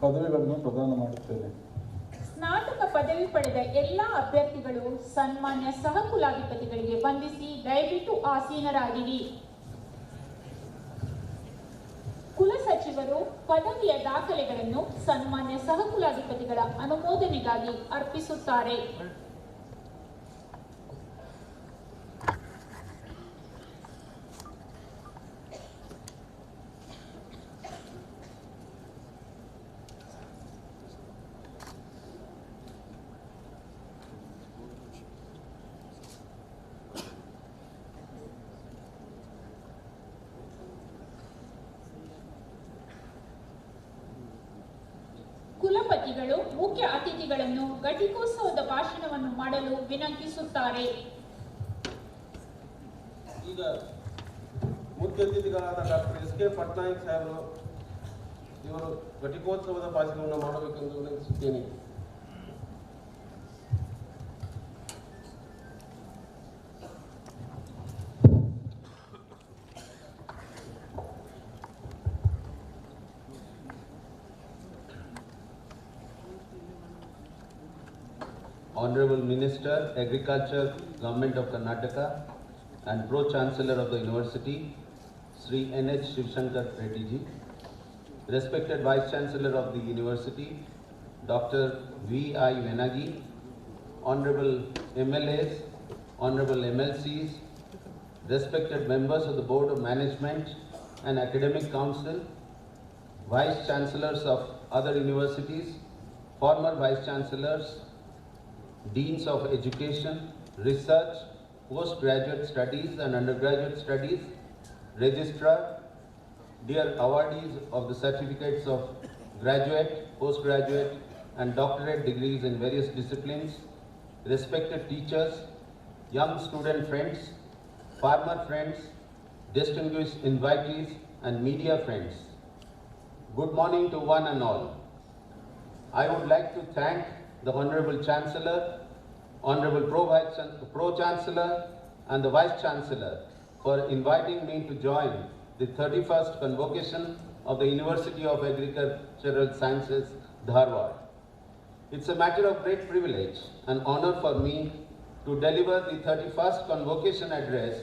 ಪದವಿಗಳನ್ನು ಪ್ರದಾನ ಮಾಡುತ್ತೇನೆ. ಸ್ನಾತಕ ಪದವಿ ಪಡೆದ ಎಲ್ಲ ಅಭ್ಯರ್ಥಿಗಳು ಸನ್ಮಾನ್ಯ ಸಹಕುಲಾಧಿಪತಿಗಳಿಗೆ ವಂದಿಸಿ ದಯವಿಟ್ಟು ಆಸೀನರಾಗಿರಿ. ಕುಲಸಚಿವರು ಪದವಿಯ ದಾಖಲೆಗಳನ್ನು ಸನ್ಮಾನ್ಯ ಸಹಕುಲಾಧಿಪತಿಗಳ ಅನುಮೋದನೆಗಾಗಿ ಅರ್ಪಿಸುತ್ತಾರೆ. ಕುಲಪತಿಗಳು ಮುಖ್ಯ ಅತಿಥಿಗಳನ್ನು ಘಟಿಕೋತ್ಸವದ ಭಾಷಣವನ್ನು ಮಾಡಲು ವಿನಂತಿಸುತ್ತಾರೆ. ಈಗ ಮುಖ್ಯ ಅತಿಥಿಗಳಾದ ಡಾಕ್ಟರ್ ಎಸ್.ಕೆ. ಪಟ್ನಾಯಕ್ ಸಾಹೇಬರು ಇವರು ಘಟಿಕೋತ್ಸವದ ಭಾಷಣವನ್ನು ಮಾಡಬೇಕೆಂದು ವಿನಂತಿಸುತ್ತೇನೆ. Honorable Minister, Agriculture, Government of Karnataka, and Pro-Chancellor of the University, Sri N.H. Shivshankar Reddy ji, respected Vice Chancellor of the University, Dr. V.I. Venagi, Honorable MLAs, Honorable MLCs, respected members of the Board of Management and Academic Council, Vice Chancellors of other universities, former Vice Chancellors, Deans of Education, Research, Postgraduate Studies and Undergraduate Studies, Registrar, dear awardees of the certificates of graduate, postgraduate and doctorate degrees in various disciplines, respected teachers, young student friends, farmer friends, distinguished invitees and media friends. Good morning to one and all. I would like to thank the Honorable Chancellor, Honorable Pro-Chancellor and the Vice Chancellor for inviting me to join the 31st Convocation of the University of Agricultural Sciences, Dharwad. It's a matter of great privilege and honor for me to deliver the 31st Convocation address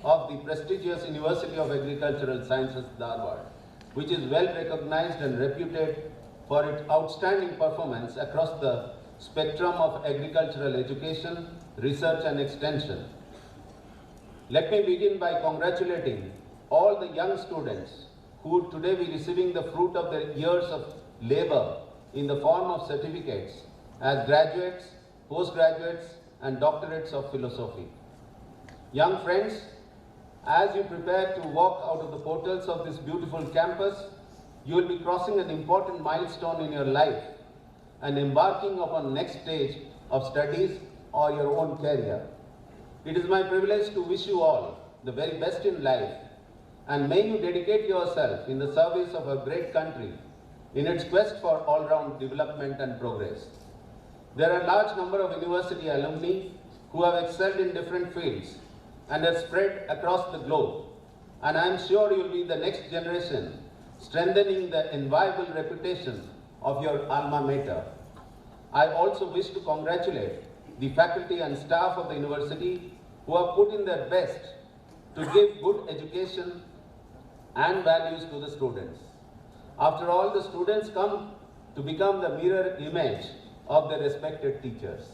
of the prestigious University of Agricultural Sciences, Dharwad, which is well recognized and reputed for its outstanding performance across the spectrum of agricultural education, research and extension. Let me begin by congratulating all the young students who would today be receiving the fruit of their years of labor in the form of certificates as graduates, postgraduates and doctorates of philosophy. Young friends, as you prepare to walk out of the portals of this beautiful campus, you will be crossing an important milestone in your life and embarking upon next stage of studies or your own career. It is my privilege to wish you all the very best in life, and may you dedicate yourself in the service of a great country in its quest for all-round development and progress. There are a large number of university alumni who have excelled in different fields and are spread across the globe, and I am sure you will be the next generation strengthening the enviable reputation of your alma mater. I also wish to congratulate the faculty and staff of the university who have put in their best to give good education and values to the students. After all, the students come to become the mirror image of their respected teachers.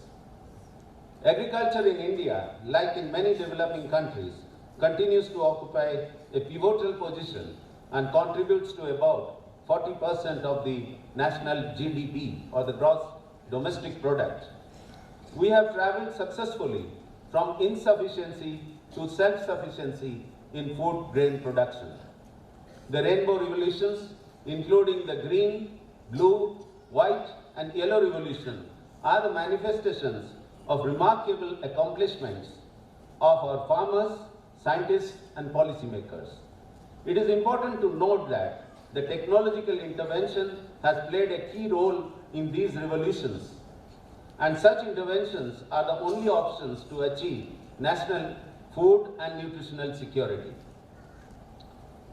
Agriculture in India, like in many developing countries, continues to occupy a pivotal position and contributes to about 40% of the national GDP, or the gross domestic product. We have traveled successfully from insufficiency to self-sufficiency in food grain production. The rainbow revolutions, including the green, blue, white and yellow revolution, are the manifestations of remarkable accomplishments of our farmers, scientists and policymakers. It is important to note that the technological intervention has played a key role in these revolutions, and such interventions are the only options to achieve national food and nutritional security.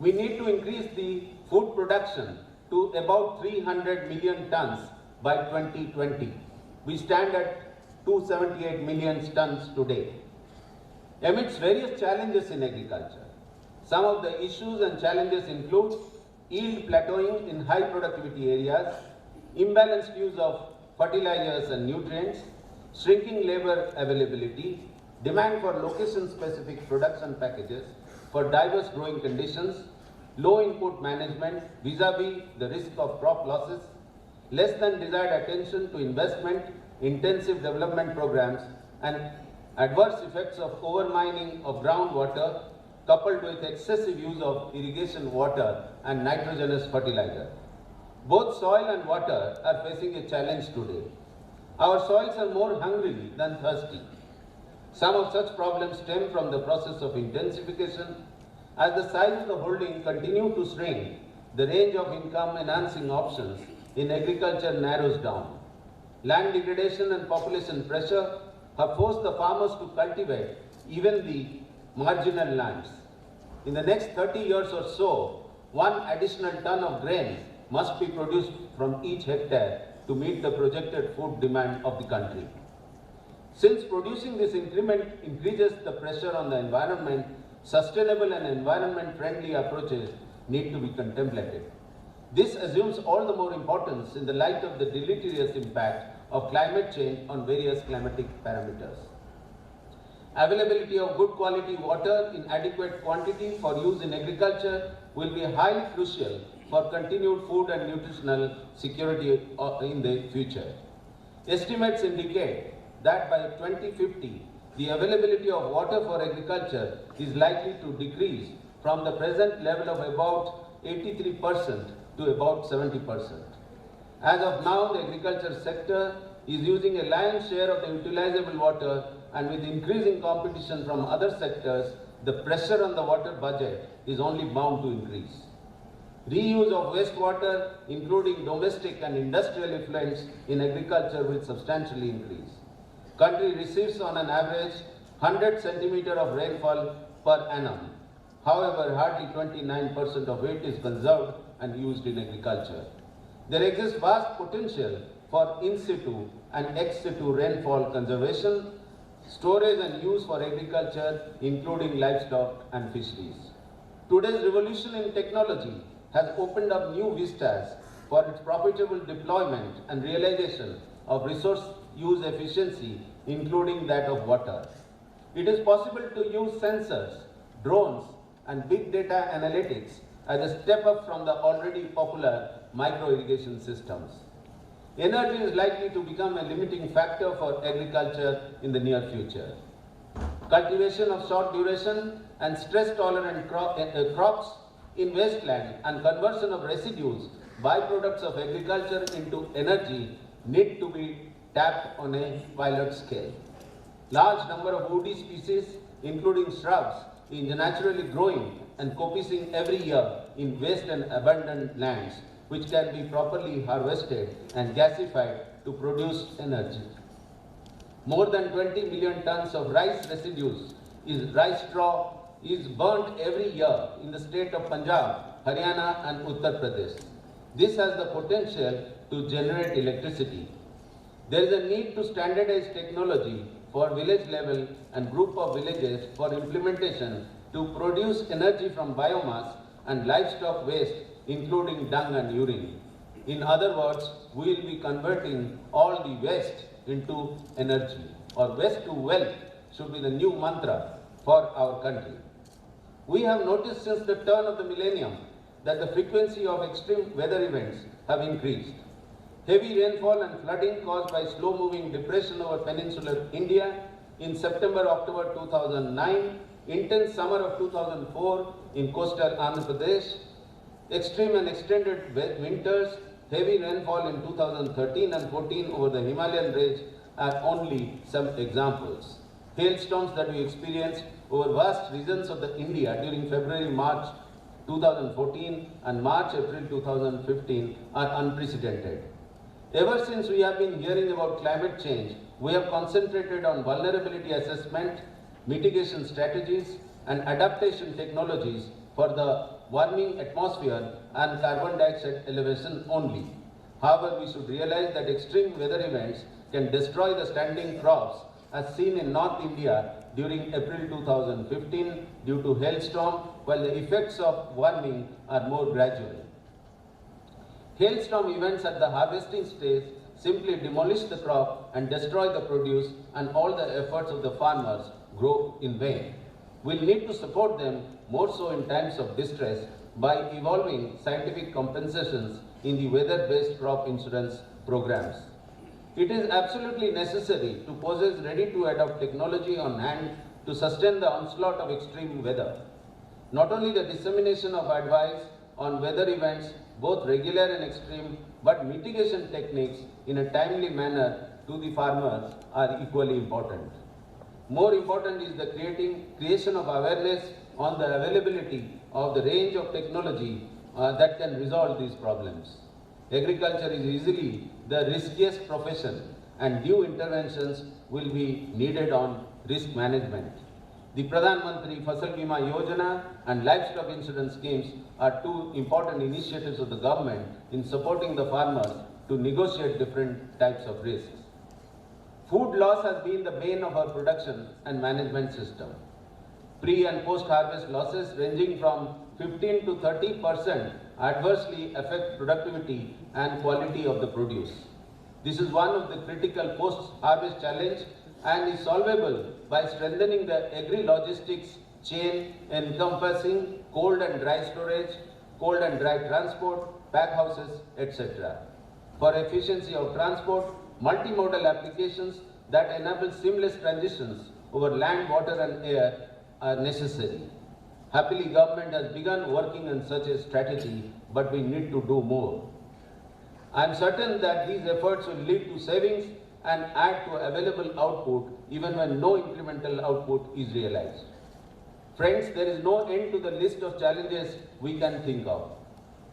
We need to increase the food production to about 300 million tons by 2020. We stand at 278 million tons today. Amidst various challenges in agriculture, some of the issues and challenges include yield plateauing in high productivity areas, imbalanced use of fertilizers and nutrients, shrinking labor availability, demand for location-specific production packages for diverse growing conditions, low input management vis-a-vis the risk of crop losses, less than desired attention to investment, intensive development programs, and adverse effects of overmining of groundwater coupled with excessive use of irrigation water and nitrogenous fertilizer. Both soil and water are facing a challenge today. Our soils are more hungry than thirsty. Some of such problems stem from the process of intensification. As the size of the holding continue to shrink, the range of income enhancing options in agriculture narrows down. Land degradation and population pressure have forced the farmers to cultivate even the marginal lands. In the next 30 years or so, 1 additional ton of grain must be produced from each hectare to meet the projected food demand of the country. Since producing this increment increases the pressure on the environment, sustainable and environment-friendly approaches need to be contemplated. This assumes all the more importance in the light of the deleterious impact of climate change on various climatic parameters. Availability of good quality water in adequate quantity for use in agriculture will be highly crucial for continued food and nutritional security in the future. Estimates indicate that by 2050, the availability of water for agriculture is likely to decrease from the present level of about 83% to about 70%. As of now, the agriculture sector is using a lion's share of the utilizable water, and with increasing competition from other sectors, the pressure on the water budget is only bound to increase. Reuse of wastewater, including domestic and industrial effluents in agriculture, will substantially increase. Country receives on an average 100 centimeter of rainfall per annum. However, hardly 29% of it is conserved and used in agriculture. There exists vast potential for in situ and ex situ rainfall conservation, storage and use for agriculture, including livestock and fisheries. Today's revolution in technology has opened up new vistas for its profitable deployment and realization of resource use efficiency, including that of water. It is possible to use sensors, drones, and big data analytics as a step up from the already popular micro-irrigation systems. Energy is likely to become a limiting factor for agriculture in the near future. Cultivation of short duration and stress-tolerant crops in wasteland and conversion of residues, byproducts of agriculture, into energy need to be tapped on a pilot scale. Large number of woody species, including shrubs, is naturally growing and coppicing every year in waste and abandoned lands, which can be properly harvested and gasified to produce energy. More than 20 million tons of rice residues rice straw is burnt every year in the state of Punjab, Haryana and Uttar Pradesh. This has the potential to generate electricity. There is a need to standardize technology for village level and group of villages for implementation to produce energy from biomass and livestock waste, including dung and urine. In other words, we will be converting all the waste into energy. or waste to wealth should be the new mantra for our country. We have noticed since the turn of the millennium that the frequency of extreme weather events have increased. Heavy rainfall and flooding caused by slow-moving depression over peninsular India in September-October 2009, intense summer of 2004 in coastal Andhra Pradesh, extreme and extended winters, heavy rainfall in 2013 and 14 over the Himalayan range are only some examples. Hailstorms that we experienced over vast regions of the India during February-March 2014 and March-April 2015 are unprecedented. Ever since we have been hearing about climate change, we have concentrated on vulnerability assessment, mitigation strategies, and adaptation technologies for the warming atmosphere and carbon dioxide elevation only. However, we should realize that extreme weather events can destroy the standing crops as seen in North India during April 2015 due to hailstorm, while the effects of warming are more gradual. Hailstorm events at the harvesting stage simply demolish the crop and destroy the produce, and all the efforts of the farmers grow in vain. We'll need to support them more so in times of distress by evolving scientific compensations in the weather-based crop insurance programs. It is absolutely necessary to possess ready-to-adopt technology on hand to sustain the onslaught of extreme weather. Not only the dissemination of advice on weather events, both regular and extreme, but mitigation techniques in a timely manner to the farmers are equally important. More important is the creation of awareness on the availability of the range of technology that can resolve these problems. Agriculture is easily the riskiest profession, and due interventions will be needed on risk management. The Pradhan Mantri Fasal Bima Yojana and livestock insurance schemes are two important initiatives of the government in supporting the farmers to negotiate different types of risks. Food loss has been the bane of our production and management system. Pre- and post-harvest losses ranging from 15 to 30% adversely affect productivity and quality of the produce. This is one of the critical post-harvest challenge and is solvable by strengthening the agri-logistics chain encompassing cold and dry storage, cold and dry transport, pack houses, etc. For efficiency of transport, multimodal applications that enable seamless transitions over land, water and air are necessary. Happily, government has begun working on such a strategy, but we need to do more. I am certain that these efforts will lead to savings and add to available output even when no incremental output is realized. Friends, there is no end to the list of challenges we can think of.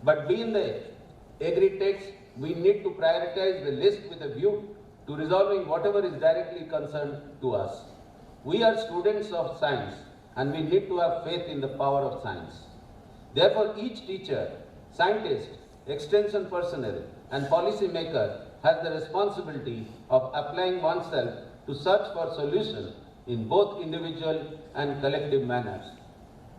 But being the agri-techs, we need to prioritize the list with a view to resolving whatever is directly concerned to us. We are students of science and we need to have faith in the power of science. Therefore, each teacher, scientist, extension personnel and policy maker has the responsibility of applying oneself to search for solutions in both individual and collective manners.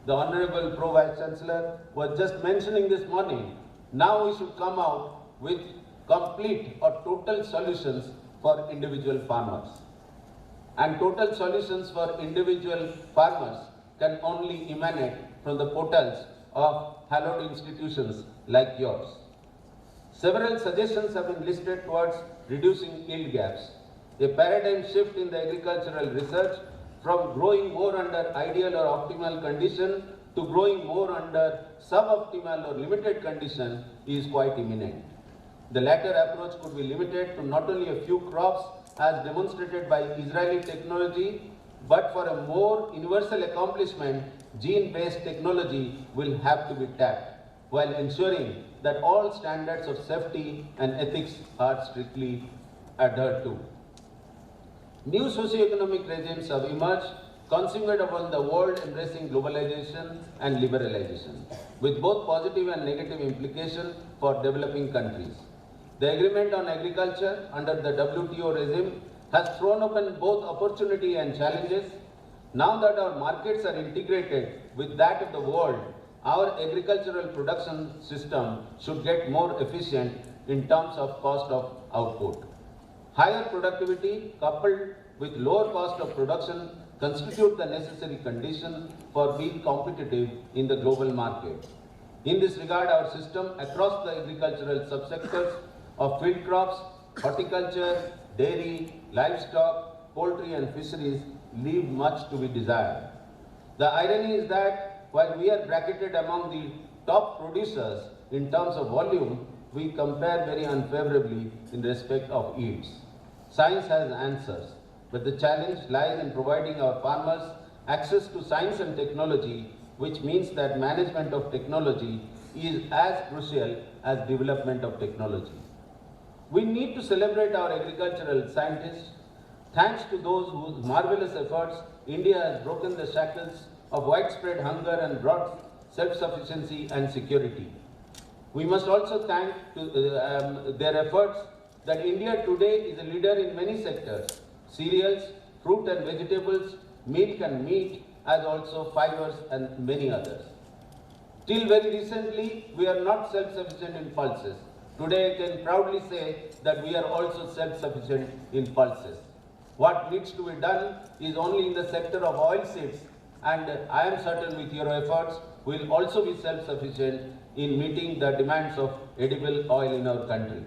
The Honorable Pro Vice Chancellor was just mentioning this morning, now we should come out with complete or total solutions for individual farmers. And total solutions for individual farmers can only emanate from the portals of hallowed institutions like yours. Several suggestions have been listed towards reducing yield gaps. A paradigm shift in the agricultural research from growing more under ideal or optimal condition to growing more under suboptimal or limited condition is quite imminent. The latter approach could be limited to not only a few crops as demonstrated by Israeli technology, but for a more universal accomplishment, gene-based technology will have to be tapped, while ensuring that all standards of safety and ethics are strictly adhered to. New socio-economic regimes have emerged, consummate upon the world embracing globalization and liberalization, with both positive and negative implications for developing countries. The agreement on agriculture under the WTO regime has thrown open both opportunity and challenges. Now that our markets are integrated with that of the world, our agricultural production system should get more efficient in terms of cost of output. Higher productivity coupled with lower cost of production constitute the necessary condition for being competitive in the global market. In this regard, our system across the agricultural subsectors of field crops, horticulture, dairy, livestock, poultry and fisheries leave much to be desired. The irony is that while we are bracketed among the top producers in terms of volume, we compare very unfavorably in respect of yields. Science has answers, but the challenge lies in providing our farmers access to science and technology, which means that management of technology is as crucial as development of technology. We need to celebrate our agricultural scientists. Thanks to those whose marvelous efforts, India has broken the shackles of widespread hunger and brought self-sufficiency and security. We must also thank their efforts that India today is a leader in many sectors: cereals, fruit and vegetables, milk and meat, as also fibers and many others. Till very recently, we are not self-sufficient in pulses. Today, I can proudly say that we are also self-sufficient in pulses. What needs to be done is only in the sector of oilseeds, and I am certain with your efforts, we will also be self-sufficient in meeting the demands of edible oil in our country.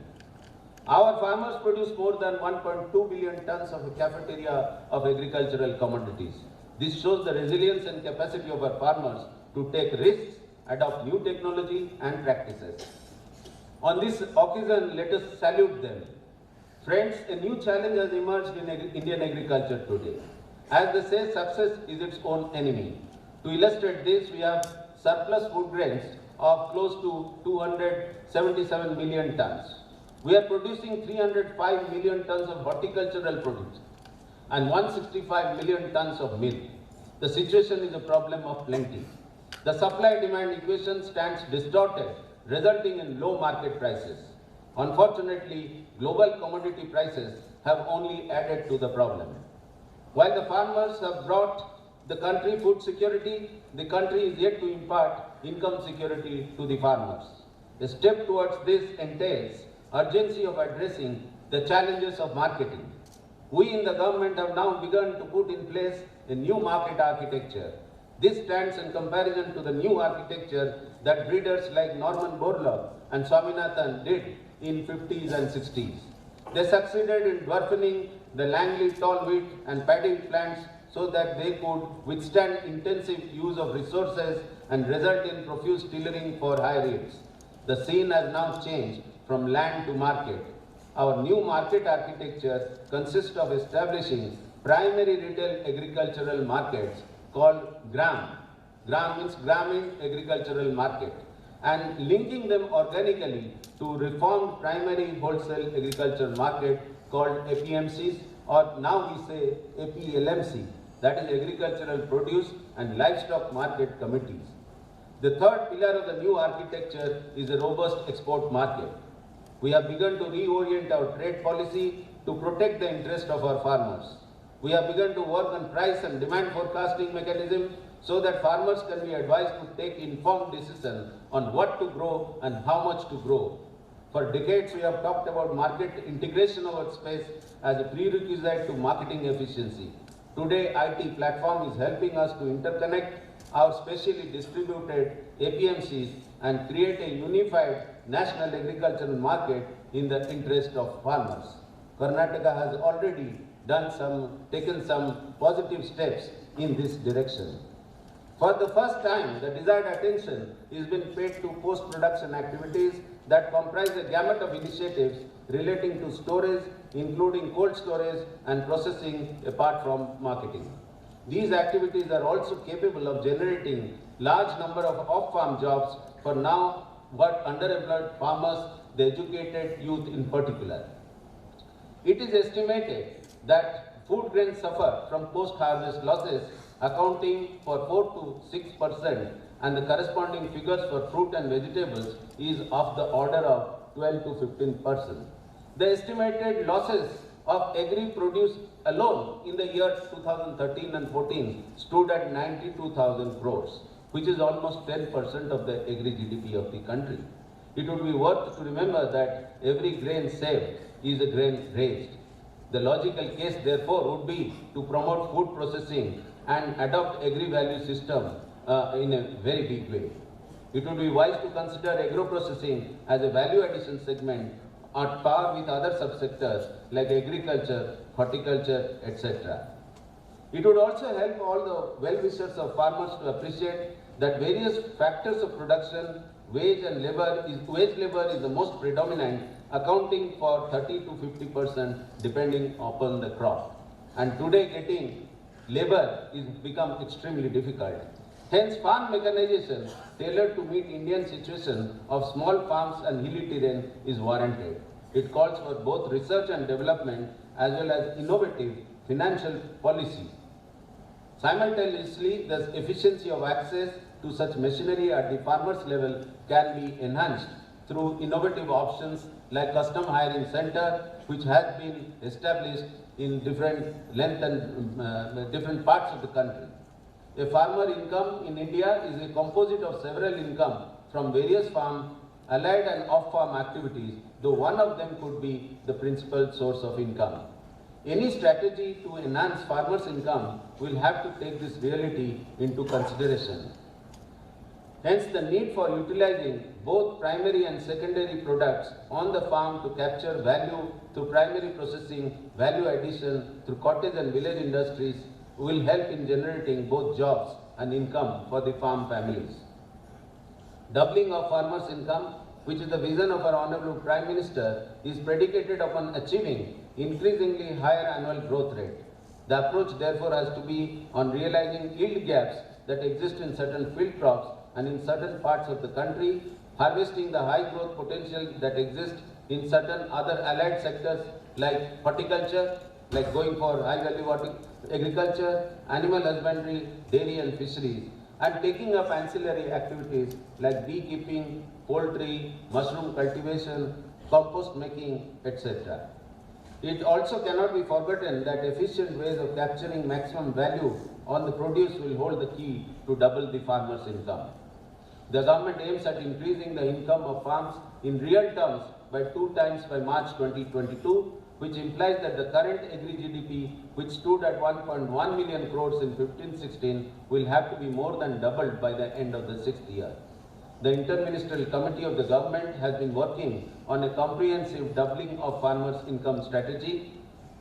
Our farmers produce more than 1.2 billion tons of a cafeteria of agricultural commodities. This shows the resilience and capacity of our farmers to take risks, adopt new technology and practices. On this occasion, let us salute them. Friends, a new challenge has emerged in Indian agriculture today. As they say, success is its own enemy. To illustrate this, we have surplus food grains of close to 277 million tons. We are producing 305 million tons of horticultural produce and 165 million tons of milk. The situation is a problem of plenty. The supply-demand equation stands distorted, resulting in low market prices. Unfortunately, global commodity prices have only added to the problem. While the farmers have brought the country food security, the country is yet to impart income security to the farmers. A step towards this entails urgency of addressing the challenges of marketing. We in the government have now begun to put in place a new market architecture. This stands in comparison to the new architecture that breeders like Norman Borlaug and Swaminathan did in 50s and 60s. They succeeded in dwarfing the Langley tall wheat and paddy plants so that they could withstand intensive use of resources and result in profuse tillering for high yields. The scene has now changed from land to market. Our new market architecture consists of establishing primary retail agricultural markets called GRAM. GRAM means Gramin Agricultural Market, and linking them organically to reformed primary wholesale agriculture market called APMCs, or now we say APLMC, that is Agricultural Produce and Livestock Market Committees. The third pillar of the new architecture is a robust export market. We have begun to reorient our trade policy to protect the interest of our farmers. We have begun to work on price and demand forecasting mechanism so that farmers can be advised to take informed decisions on what to grow and how much to grow. For decades, we have talked about market integration of our space as a prerequisite to marketing efficiency. Today, IT platform is helping us to interconnect our specially distributed APMCs and create a unified national agricultural market in the interest of farmers. Karnataka has already taken some positive steps in this direction. For the first time, the desired attention is being paid to post-production activities that comprise a gamut of initiatives relating to storage, including cold storage and processing apart from marketing. These activities are also capable of generating large number of off-farm jobs for now but underemployed farmers, the educated youth in particular. It is estimated that food grains suffer from post-harvest losses accounting for 4 to 6%, and the corresponding figures for fruit and vegetables is of the order of 12 to 15%. The estimated losses of agri-produce alone in the years 2013 and 14 stood at 92,000 crores, which is almost 10% of the agri-GDP of the country. It would be worth to remember that every grain saved is a grain raised. The logical case, therefore, would be to promote food processing and adopt agri-value system in a very big way. It would be wise to consider agro-processing as a value addition segment at par with other subsectors like agriculture, horticulture, etc. It would also help all the well-wishers of farmers to appreciate that various factors of production, wage labor is the most predominant, accounting for 30 to 50% depending upon the crop. And today getting labor is become extremely difficult. Hence, farm mechanization tailored to meet Indian situation of small farms and hilly terrain is warranted. It calls for both research and development as well as innovative financial policy. Simultaneously, the efficiency of access to such machinery at the farmers level can be enhanced through innovative options like custom hiring center, which has been established in different length and different parts of the country. A farmer income in India is a composite of several income from various farm, allied and off-farm activities, though one of them could be the principal source of income. Any strategy to enhance farmers' income will have to take this reality into consideration. Hence, the need for utilizing both primary and secondary products on the farm to capture value through primary processing, value addition through cottage and village industries will help in generating both jobs and income for the farm families. Doubling of farmers' income, which is the vision of our Honorable Prime Minister, is predicated upon achieving increasingly higher annual growth rate. The approach therefore has to be on realizing yield gaps that exist in certain field crops and in certain parts of the country, harvesting the high growth potential that exists in certain other allied sectors like horticulture, like going for high value agriculture, animal husbandry, dairy and fisheries, and taking up ancillary activities like beekeeping, poultry, mushroom cultivation, compost making, etc. It also cannot be forgotten that efficient ways of capturing maximum value on the produce will hold the key to double the farmer's income. The government aims at increasing the income of farms in real terms by 2 times by March 2022, which implies that the current agri-GDP, which stood at 1.1 million crores in 15-16, will have to be more than doubled by the end of the 6th year. The Interministerial Committee of the government has been working on a comprehensive doubling of farmers' income strategy.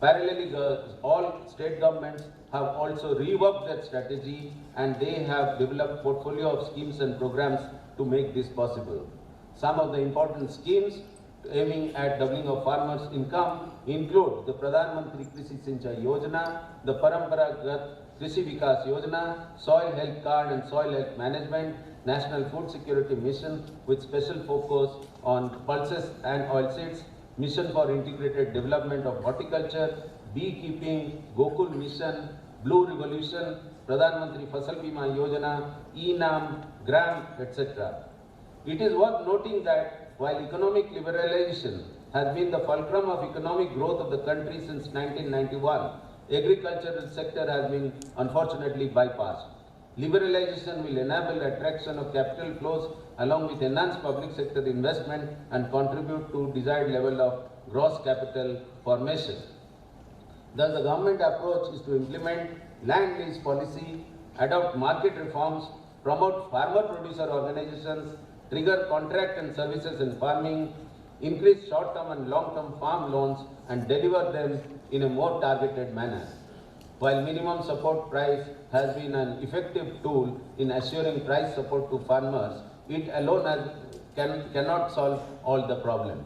Parallelly, all state governments have also reworked that strategy and they have developed portfolio of schemes and programs to make this possible. Some of the important schemes aiming at doubling of farmers' income include the Pradhan Mantri Krishi Sinchai Yojana, the Paramparagat Krishi Vikas Yojana, Soil Health Card and Soil Health Management, National Food Security Mission with special focus on pulses and oilseeds, Mission for Integrated Development of Horticulture, Beekeeping, Gokul Mission, Blue Revolution, Pradhan Mantri Fasal Bima Yojana, ENAM, GRAM, etc. It is worth noting that while economic liberalization has been the fulcrum of economic growth of the country since 1991, agricultural sector has been unfortunately bypassed. Liberalization will enable attraction of capital flows along with enhanced public sector investment and contribute to desired level of gross capital formation. Thus, the government approach is to implement land lease policy, adopt market reforms, promote farmer-producer organizations, trigger contract and services in farming, increase short-term and long-term farm loans and deliver them in a more targeted manner. While minimum support price has been an effective tool in assuring price support to farmers, it alone cannot solve all the problem.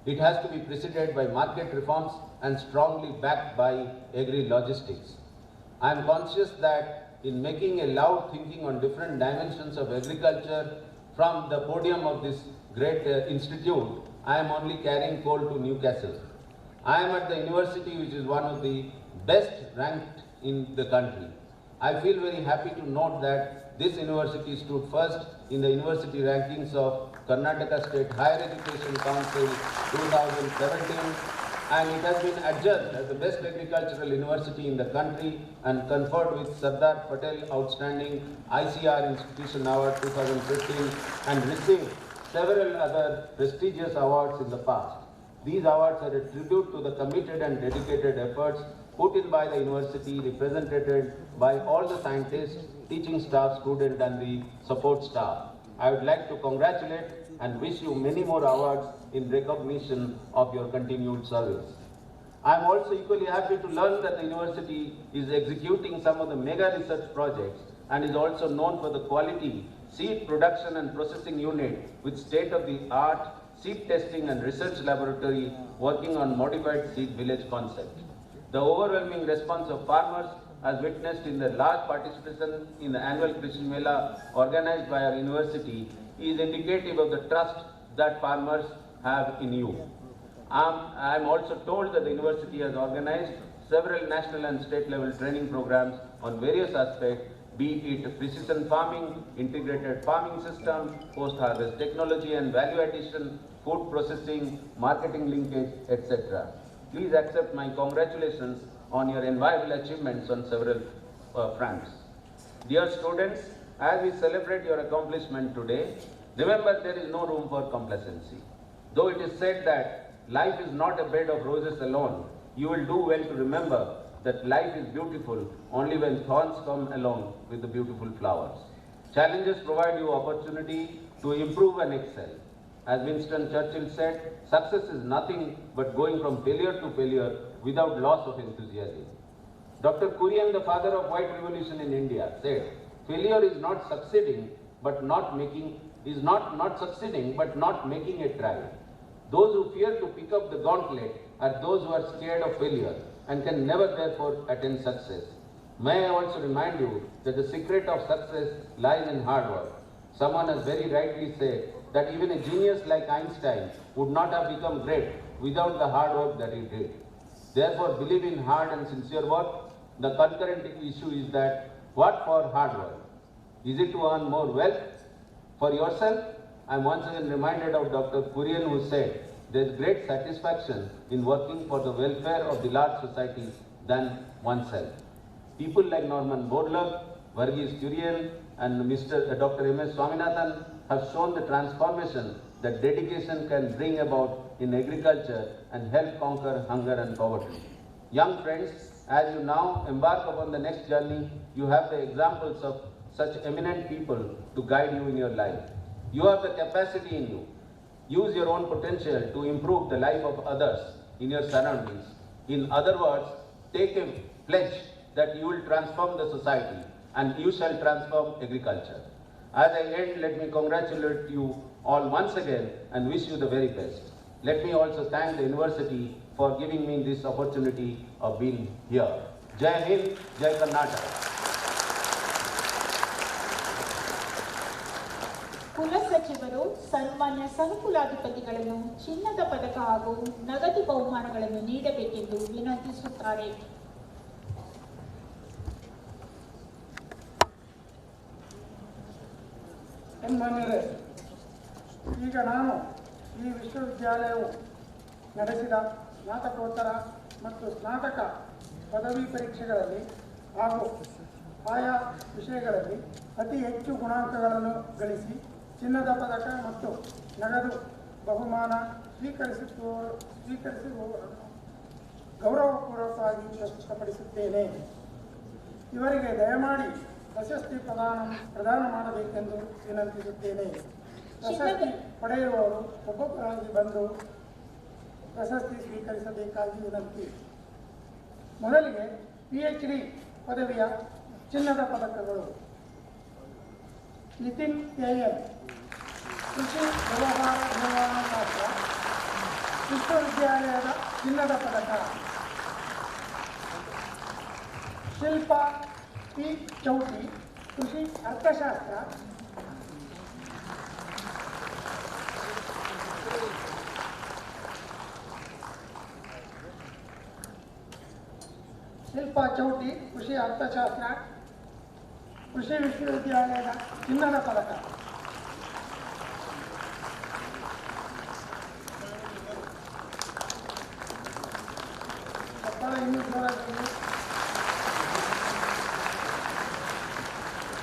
It has to be preceded by market reforms and strongly backed by agri-logistics. I am conscious that in making a loud thinking on different dimensions of agriculture from the podium of this great institute, I am only carrying coal to Newcastle. I am at the university which is one of the best ranked in the country. I feel very happy to note that this university stood first in the university rankings of Karnataka State Higher Education Council 2017, and it has been adjudged as the best agricultural university in the country and conferred with Sardar Patel Outstanding ICR Institution Award 2015 and received several other prestigious awards in the past. These awards are a tribute to the committed and dedicated efforts put in by the university, represented by all the scientists, teaching staff, students, and the support staff. I would like to congratulate and wish you many more awards in recognition of your continued service. I am also equally happy to learn that the university is executing some of the mega research projects and is also known for the quality seed production and processing unit with state-of-the-art seed testing and research laboratory working on modified seed village concept. The overwhelming response of farmers, as witnessed in the large participation in the annual Krishi Mela organized by our university, is indicative of the trust that farmers have in you. I am also told that the university has organized several national and state level training programs on various aspects, be it precision farming, integrated farming system, post-harvest technology and value addition, food processing, marketing linkage, etc. Please accept my congratulations on your enviable achievements on several fronts. Dear students, as we celebrate your accomplishment today, remember there is no room for complacency. Though it is said that life is not a bed of roses alone, you will do well to remember that life is beautiful only when thorns come along with the beautiful flowers. Challenges provide you opportunity to improve and excel. As Winston Churchill said, success is nothing but going from failure to failure without loss of enthusiasm. Dr. Kurian, the father of white revolution in India, said, failure is not succeeding but not making a try. Those who fear to pick up the gauntlet are those who are scared of failure and can never therefore attain success. May I also remind you that the secret of success lies in hard work. Someone has very rightly said that even a genius like Einstein would not have become great without the hard work that he did. Therefore, believe in hard and sincere work. The concurrent issue is that what for hard work? Is it to earn more wealth for yourself? I am once again reminded of Dr. Kurian, who said, there is great satisfaction in working for the welfare of the large society than oneself. People like Norman Borlaug, Varghese Kurian, and Dr. M.S. Swaminathan have shown the transformation that dedication can bring about in agriculture and help conquer hunger and poverty. Young friends, as you now embark upon the next journey, you have the examples of such eminent people to guide you in your life. You have the capacity in you. Use your own potential to improve the life of others in your surroundings. In other words, take a pledge that you will transform the society and you shall transform agriculture. As I end, let me congratulate you all once again and wish you the very best. Let me also thank the university for giving me this opportunity of being here. Jai Hind, Jai Karnataka. ಕುಲಸಚಿವರು ಸನ್ಮಾನ್ಯ ಸಹಕುಲಾಧಿಪತಿಗಳನ್ನು ಚಿನ್ನದ ಪದಕ ಹಾಗೂ ನಗದು ಬಹುಮಾನಗಳನ್ನು ನೀಡಬೇಕೆಂದು ವಿನಂತಿಸುತ್ತಾರೆ. ಸನ್ಮಾನ್ಯರೇ, ಈಗ ನಾನು ಈ ವಿಶ್ವವಿದ್ಯಾಲಯವು ನಡೆಸಿದ ಸ್ನಾತಕೋತ್ತರ ಮತ್ತು ಸ್ನಾತಕ ಪದವಿ ಪರೀಕ್ಷೆಗಳಲ್ಲಿ ಹಾಗೂ ಆಯಾ ವಿಷಯಗಳಲ್ಲಿ ಅತಿ ಹೆಚ್ಚು ಗುಣಾಂಕಗಳನ್ನು ಗಳಿಸಿ ಚಿನ್ನದ ಪದಕ ಮತ್ತು ನಗದು ಬಹುಮಾನ ಸ್ವೀಕರಿಸಿರುವವರನ್ನು ಗೌರವಪೂರ್ವಕವಾಗಿ ಪ್ರಸ್ತುತಪಡಿಸುತ್ತೇನೆ. ಇವರಿಗೆ ದಯಮಾಡಿ ಪ್ರಶಸ್ತಿ ಪ್ರದಾನ ಮಾಡಬೇಕೆಂದು ವಿನಂತಿಸುತ್ತೇನೆ. ಪ್ರಶಸ್ತಿ ಪಡೆಯುವವರು ಒಬ್ಬೊಬ್ಬರಾಗಿ ಬಂದು ಪ್ರಶಸ್ತಿ ಸ್ವೀಕರಿಸಬೇಕಾಗಿ ವಿನಂತಿ. ಮೊದಲಿಗೆ PhD ಪದವಿಯ ಚಿನ್ನದ ಪದಕಗಳು. ನಿತಿನ್ KM, ಕೃಷಿ ವ್ಯವಹಾರ ನಿರ್ವಹಣಾ ಶಾಸ್ತ್ರ, ವಿಶ್ವವಿದ್ಯಾಲಯದ ಚಿನ್ನದ ಪದಕ. ಶಿಲ್ಪಾ P. ಚೌಟಿ, ಕೃಷಿ ಅರ್ಥಶಾಸ್ತ್ರ. ಶಿಲ್ಪಾ ಚೌಟಿ, ಕೃಷಿ ಅರ್ಥಶಾಸ್ತ್ರ, ಕೃಷಿ ವಿಶ್ವವಿದ್ಯಾಲಯದ ಚಿನ್ನದ ಪದಕ.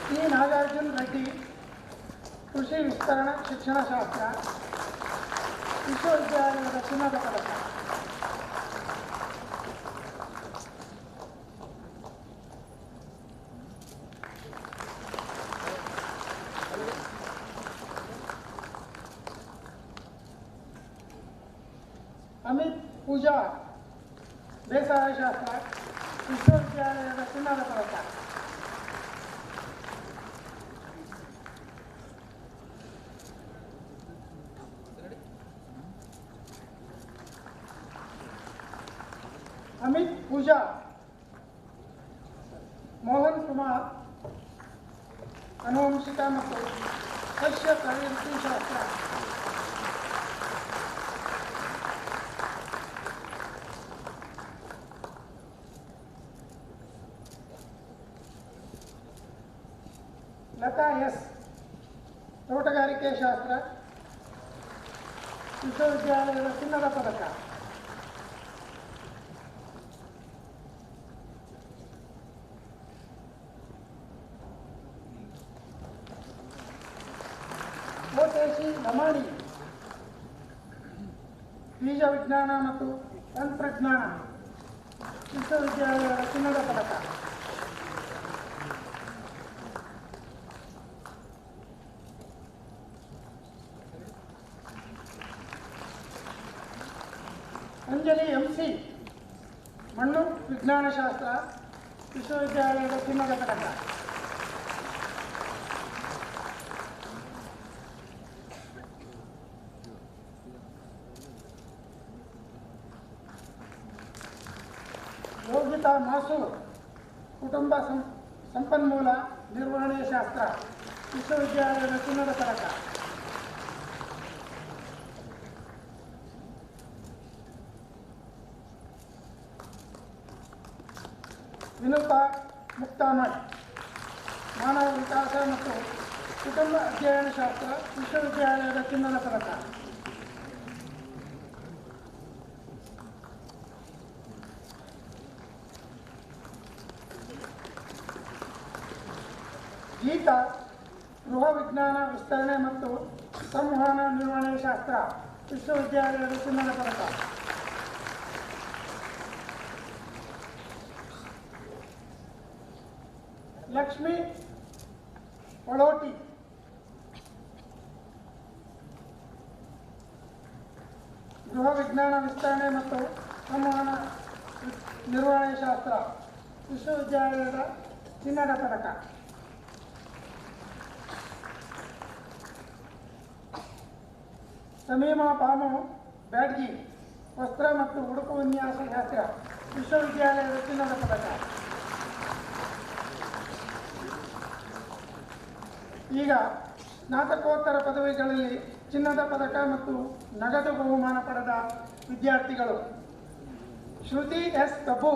T. ನಾಗಾರ್ಜುನ್ ರೆಡ್ಡಿ, ಕೃಷಿ ವಿಸ್ತರಣಾ ಶಿಕ್ಷಣಶಾಸ್ತ್ರ. ವಿಶ್ವವಿದ್ಯಾಲಯದ ಚಿನ್ನದ ಪದಕ. ಅಮಿತ್ ಪೂಜಾರ್ ಬೇಸಾಯಶಾಸ್ತ್ರ ವಿಶ್ವವಿದ್ಯಾಲಯದ ಚಿನ್ನದ ಪದಕ. ಅಮಿತ್ ಪೂಜಾರ್ ಮೋಹನ್ ಕುಮಾರ್ ಆನುವಂಶಿಕ ಮತ್ತು ಸಸ್ಯ ಪ್ರವೃತ್ತಿಶಾಸ್ತ್ರ. ಲತಾ ಎಸ್ ತೋಟಗಾರಿಕೆ ಶಾಸ್ತ್ರ ವಿಶ್ವವಿದ್ಯಾಲಯದ ಚಿನ್ನದ ಪದಕ. ಓತೇಶಿ ಲಮಾಣಿ ಬೀಜ ವಿಜ್ಞಾನ ಮತ್ತು ತಂತ್ರಜ್ಞಾನ ವಿಶ್ವವಿದ್ಯಾಲಯದ ಚಿನ್ನದ ಪದಕ. ಅಂಜಲಿ ಎಂಸಿ ಮಣ್ಣು ವಿಜ್ಞಾನಶಾಸ್ತ್ರ ವಿಶ್ವವಿದ್ಯಾಲಯದ ಚಿನ್ನದ ಪದಕ. ಯೋಗಿತಾ ಮಾಸು ಕುಟುಂಬ ಸಂಪನ್ಮೂಲ ನಿರ್ವಹಣೆ ಶಾಸ್ತ್ರ ವಿಶ್ವವಿದ್ಯಾಲಯದ ಚಿನ್ನದ ಪದಕ. ವಿನುತಾ ಮುಕ್ತಾಮಠ್ ಮಾನವ ವಿಕಾಸ ಮತ್ತು ಕುಟುಂಬ ಅಧ್ಯಯನ ಶಾಸ್ತ್ರ ವಿಶ್ವವಿದ್ಯಾಲಯದ ಚಿನ್ನದ ಪದಕ. ಗೀತಾ ಗೃಹ ವಿಜ್ಞಾನ ವಿಸ್ತರಣೆ ಮತ್ತು ಸಂವಹನ ನಿರ್ವಹಣೆ ಶಾಸ್ತ್ರ ವಿಶ್ವವಿದ್ಯಾಲಯದ ಚಿನ್ನದ ಪದಕ. ಲಕ್ಷ್ಮಿ ಒಳೋಟಿ ಗೃಹ ವಿಜ್ಞಾನ ವಿಸ್ತರಣೆ ಮತ್ತು ಸಂವಹನ ನಿರ್ವಹಣೆ ಶಾಸ್ತ್ರ ವಿಶ್ವವಿದ್ಯಾಲಯದ ಚಿನ್ನದ ಪದಕ. ಸಮೀಮಾ ಪಾಮು ಬ್ಯಾಡ್ಗಿ ವಸ್ತ್ರ ಮತ್ತು ಉಡುಪು ವಿನ್ಯಾಸ ಶಾಸ್ತ್ರ ವಿಶ್ವವಿದ್ಯಾಲಯದ ಚಿನ್ನದ ಪದಕ. ಈಗ ಸ್ನಾತಕೋತ್ತರ ಪದವಿಗಳಲ್ಲಿ ಚಿನ್ನದ ಪದಕ ಮತ್ತು ನಗದು ಬಹುಮಾನ ಪಡೆದ ವಿದ್ಯಾರ್ಥಿಗಳು: ಶ್ರುತಿ ಎಸ್ ಕಬ್ಬು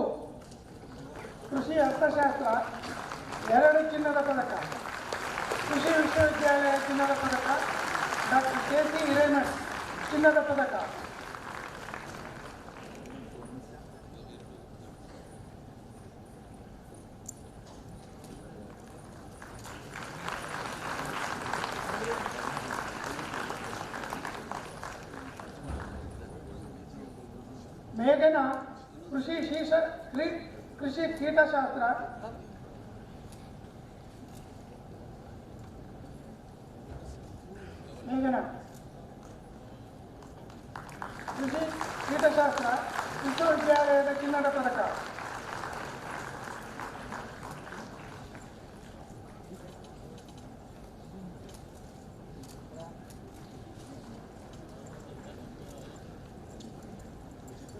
ಕೃಷಿ ಅರ್ಥಶಾಸ್ತ್ರ 2 ಚಿನ್ನದ ಪದಕ, ಕೃಷಿ ವಿಶ್ವವಿದ್ಯಾಲಯ ಚಿನ್ನದ ಪದಕ. Doctor KC. ಹಿರೇಮಠ್ ಚಿನ್ನದ ಪದಕ. ಮೇಘನಾ ಕೃಷಿ ಕೀಟಶಾಸ್ತ್ರ, ಮೇಘನಾ ಕೃಷಿ ಕೀಟಶಾಸ್ತ್ರ ವಿಶ್ವವಿದ್ಯಾಲಯದ ಚಿನ್ನದ ಪದಕ.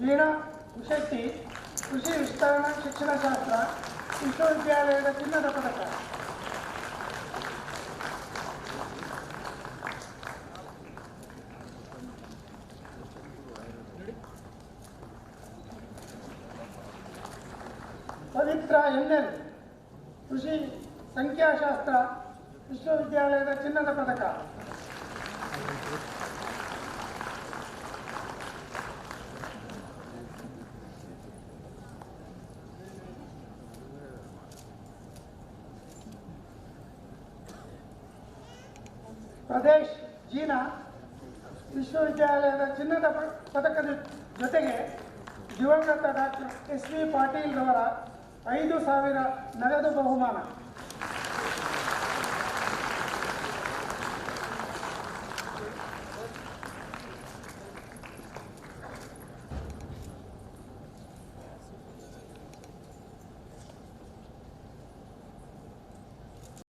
ವೀಣಾ ಶೆಟ್ಟಿ ಕೃಷಿ ವಿಸ್ತರಣಾ ಶಿಕ್ಷಣಶಾಸ್ತ್ರ ವಿಶ್ವವಿದ್ಯಾಲಯದ ಚಿನ್ನದ ಪದಕ. ಪವಿತ್ರ ಎನ್.ಎಲ್ ಕೃಷಿ ಸಂಖ್ಯಾಶಾಸ್ತ್ರ ವಿಶ್ವವಿದ್ಯಾಲಯದ ಚಿನ್ನದ ಪದಕ. ಪ್ರದೇಶ್ ಜೀನಾ ವಿಶ್ವವಿದ್ಯಾಲಯದ ಚಿನ್ನದ ಪದಕದ ಜೊತೆಗೆ ದಿವಂಗತ ಡಾಕ್ಟರ್ ಎಸ್ ವಿ ಪಾಟೀಲ್ ರವರ 5,000 ನಗದು ಬಹುಮಾನ.